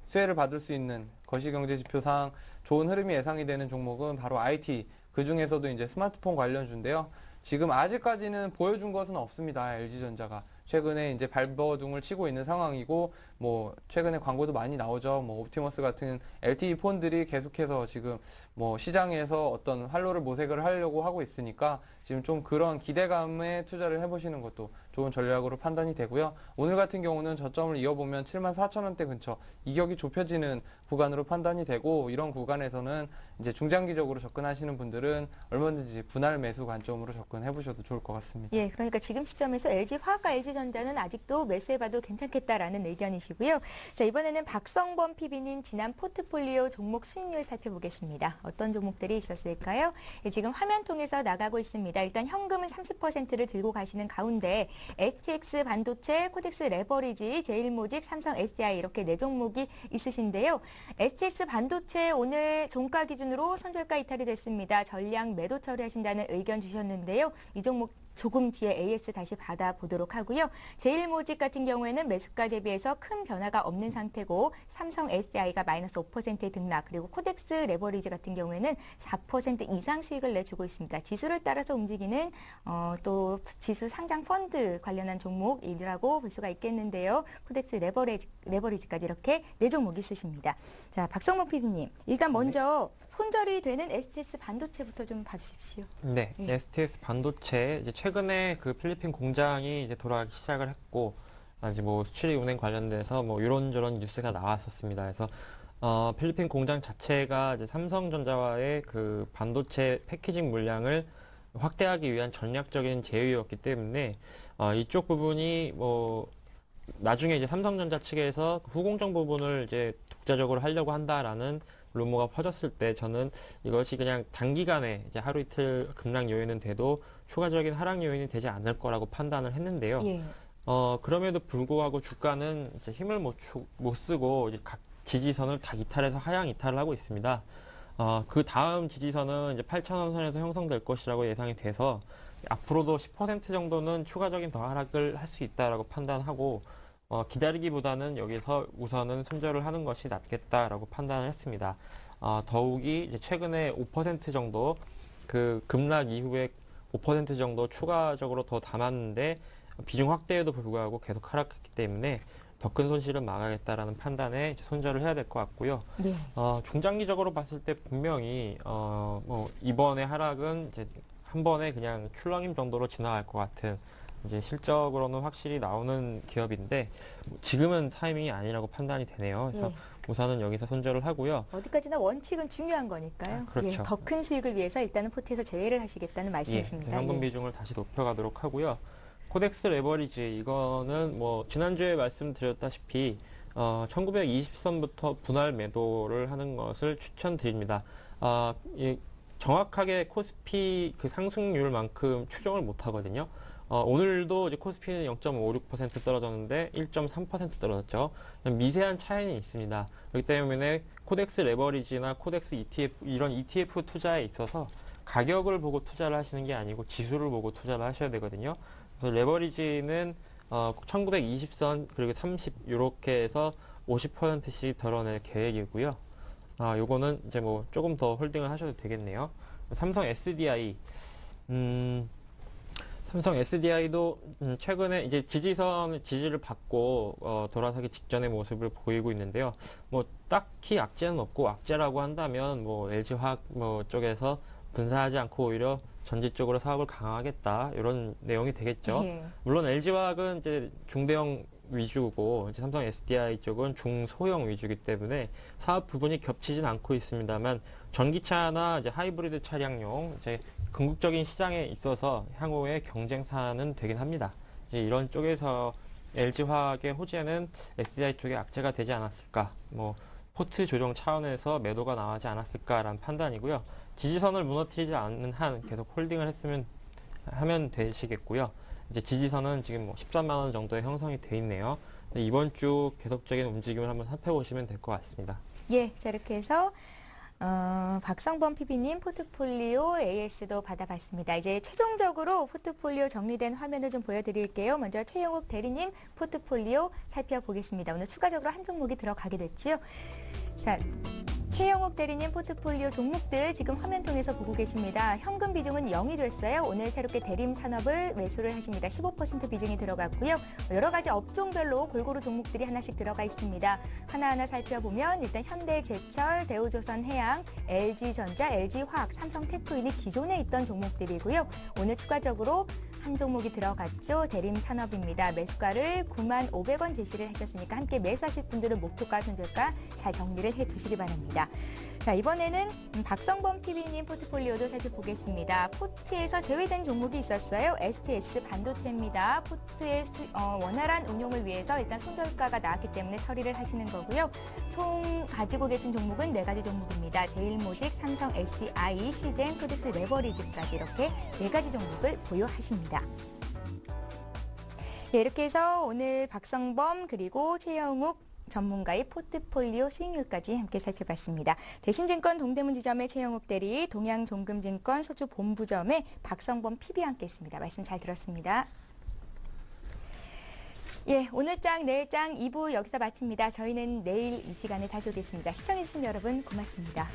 Speaker 3: 수혜를 받을 수 있는 거시경제지표상 좋은 흐름이 예상이 되는 종목은 바로 IT, 그 중에서도 이제 스마트폰 관련주인데요. 지금 아직까지는 보여준 것은 없습니다. LG전자가. 최근에 이제 발버둥을 치고 있는 상황이고, 뭐, 최근에 광고도 많이 나오죠. 뭐, 옵티머스 같은 LTE 폰들이 계속해서 지금 뭐, 시장에서 어떤 활로를 모색을 하려고 하고 있으니까 지금 좀 그런 기대감에 투자를 해보시는 것도 좋은 전략으로 판단이 되고요. 오늘 같은 경우는 저점을 이어보면 74,000원대 근처 이격이 좁혀지는 구간으로 판단이 되고 이런 구간에서는 이제 중장기적으로 접근하시는 분들은 얼마든지 분할 매수 관점으로 접근해 보셔도 좋을 것 같습니다.
Speaker 1: 예, 그러니까 지금 시점에서 LG화학과 LG전자는 아직도 매수해봐도 괜찮겠다라는 의견이시고요. 자, 이번에는 박성범 PB님 지난 포트폴리오 종목 수익률 살펴보겠습니다. 어떤 종목들이 있었을까요? 예, 지금 화면 통해서 나가고 있습니다. 일단 현금은 30%를 들고 가시는 가운데 STX 반도체, 코덱스 레버리지, 제일모직, 삼성 SDI 이렇게 4종목이 있으신데요. STX 반도체 오늘 종가 기준으로 선절가 이탈이 됐습니다. 전량 매도 처리하신다는 의견 주셨는데요. 이 종목 조금 뒤에 AS 다시 받아보도록 하고요. 제일모직 같은 경우에는 매수가 대비해서 큰 변화가 없는 상태고 삼성 SDI가 마이너스 5%의 등락 그리고 코덱스 레버리지 같은 경우에는 4% 이상 수익을 내주고 있습니다. 지수를 따라서 움직이는 또 지수 상장 펀드 관련한 종목이라고 볼 수가 있겠는데요. 코덱스 레버리지까지 이렇게 4종목이 있으십니다. 자, 박성문 PB님 일단 먼저 손절이 되는 STS 반도체부터 좀 봐주십시오.
Speaker 4: 네,
Speaker 1: 예.
Speaker 4: STS 반도체 이제 최근에 그 필리핀 공장이 이제 돌아가기 시작을 했고 이제 뭐 수출입 운행 관련돼서 뭐 이런저런 뉴스가 나왔었습니다. 그래서 필리핀 공장 자체가 이제 삼성전자와의 그 반도체 패키징 물량을 확대하기 위한 전략적인 제휴였기 때문에 이쪽 부분이 뭐 나중에 이제 삼성전자 측에서 후공정 부분을 이제 독자적으로 하려고 한다라는 루머가 퍼졌을 때 저는 이것이 그냥 단기간에 이제 하루 이틀 급락 요인은 돼도 추가적인 하락 요인이 되지 않을 거라고 판단을 했는데요.
Speaker 1: 예.
Speaker 4: 그럼에도 불구하고 주가는 이제 힘을 못 쓰고 이제 각 지지선을 다 이탈해서 하향 이탈을 하고 있습니다. 그 다음 지지선은 이제 8,000원 선에서 형성될 것이라고 예상이 돼서 앞으로도 10% 정도는 추가적인 더 하락을 할 수 있다라고 판단하고 기다리기보다는 여기서 우선은 손절을 하는 것이 낫겠다라고 판단을 했습니다. 더욱이 이제 최근에 5% 정도 그 급락 이후에 5% 정도 추가적으로 더 담았는데 비중 확대에도 불구하고 계속 하락했기 때문에 더 큰 손실은 막아야겠다라는 판단에 이제 손절을 해야 될 것 같고요.
Speaker 1: 네.
Speaker 4: 중장기적으로 봤을 때 분명히 이번의 하락은 이제 한 번에 그냥 출렁임 정도로 지나갈 것 같은 이제 실적으로는 확실히 나오는 기업인데 지금은 타이밍이 아니라고 판단이 되네요. 그래서
Speaker 1: 예.
Speaker 4: 우선은 여기서 손절을 하고요.
Speaker 1: 어디까지나 원칙은 중요한 거니까요.
Speaker 4: 그렇죠.
Speaker 1: 더 큰 수익을 위해서 일단은 포트에서 제외를 하시겠다는 말씀이십니다.
Speaker 4: 현금
Speaker 1: 예.
Speaker 4: 비중을 다시 높여가도록 하고요. 코덱스 레버리지 이거는 뭐 지난주에 말씀드렸다시피 1920선부터 분할 매도를 하는 것을 추천드립니다. 정확하게 코스피 그 상승률만큼 추정을 못 하거든요. 오늘도 이제 코스피는 0.56% 떨어졌는데 1.3% 떨어졌죠. 미세한 차이는 있습니다. 그렇기 때문에 코덱스 레버리지나 코덱스 ETF 이런 ETF 투자에 있어서 가격을 보고 투자를 하시는 게 아니고 지수를 보고 투자를 하셔야 되거든요. 그래서 레버리지는 1920선 그리고 30 이렇게 해서 50%씩 덜어낼 계획이고요. 요거는 이제 뭐 조금 더 홀딩을 하셔도 되겠네요. 삼성 SDI 삼성 SDI도 최근에 이제 지지를 받고 돌아서기 직전의 모습을 보이고 있는데요. 뭐 딱히 악재는 없고 악재라고 한다면 뭐 LG화학 쪽에서 분사하지 않고 오히려 전지 쪽으로 사업을 강화하겠다 이런 내용이 되겠죠.
Speaker 1: 예.
Speaker 4: 물론 LG화학은 이제 중대형 위주고 이제 삼성 SDI 쪽은 중소형 위주이기 때문에 사업 부분이 겹치진 않고 있습니다만 전기차나 이제 하이브리드 차량용 이제 궁극적인 시장에 있어서 향후에 경쟁사는 되긴 합니다. 이제 이런 쪽에서 LG화학의 호재는 SDI 쪽에 악재가 되지 않았을까, 뭐 포트 조정 차원에서 매도가 나오지 않았을까라는 판단이고요. 지지선을 무너뜨리지 않는 한 계속 홀딩을 하면 되시겠고요. 이제 지지선은 지금 뭐 13만 원 정도의 형성이 돼 있네요. 이번 주 계속적인 움직임을 한번 살펴보시면 될 것 같습니다.
Speaker 1: 예, 자 이렇게 해서 박성범 PB님 포트폴리오 AS도 받아봤습니다. 이제 최종적으로 포트폴리오 정리된 화면을 좀 보여드릴게요. 먼저 최영욱 대리님 포트폴리오 살펴보겠습니다. 오늘 추가적으로 한 종목이 들어가게 됐죠. 자, 최영욱 대리님 포트폴리오 종목들 지금 화면 통해서 보고 계십니다. 현금 비중은 0이 됐어요. 오늘 새롭게 대림 산업을 매수를 하십니다. 15% 비중이 들어갔고요. 여러 가지 업종별로 골고루 종목들이 하나씩 들어가 있습니다. 하나하나 살펴보면 일단 현대제철, 대우조선해양, LG전자, LG화학, 삼성테크인이 기존에 있던 종목들이고요. 오늘 추가적으로 한 종목이 들어갔죠. 대림 산업입니다. 매수가를 95,000원 제시를 하셨으니까 함께 매수하실 분들은 목표가, 손절가 잘 정리를 해두시기 바랍니다. 자, 이번에는 박성범 PB님 포트폴리오도 살펴보겠습니다. 포트에서 제외된 종목이 있었어요. STS 반도체입니다. 포트의 원활한 운용을 위해서 일단 손절가가 나왔기 때문에 처리를 하시는 거고요. 총 가지고 계신 종목은 4가지 종목입니다. 제일모직, 삼성 SDI, 시젠, 코덱스 레버리지까지 이렇게 4가지 종목을 보유하십니다. 네, 이렇게 해서 오늘 박성범 그리고 최영욱 전문가의 포트폴리오 수익률까지 함께 살펴봤습니다. 대신증권 동대문지점의 최영욱 대리, 동양종금증권 서초본부점의 박성범 PB와 함께했습니다. 말씀 잘 들었습니다. 예, 오늘장 내일장 2부 여기서 마칩니다. 저희는 내일 이 시간에 다시 오겠습니다. 시청해주신 여러분 고맙습니다.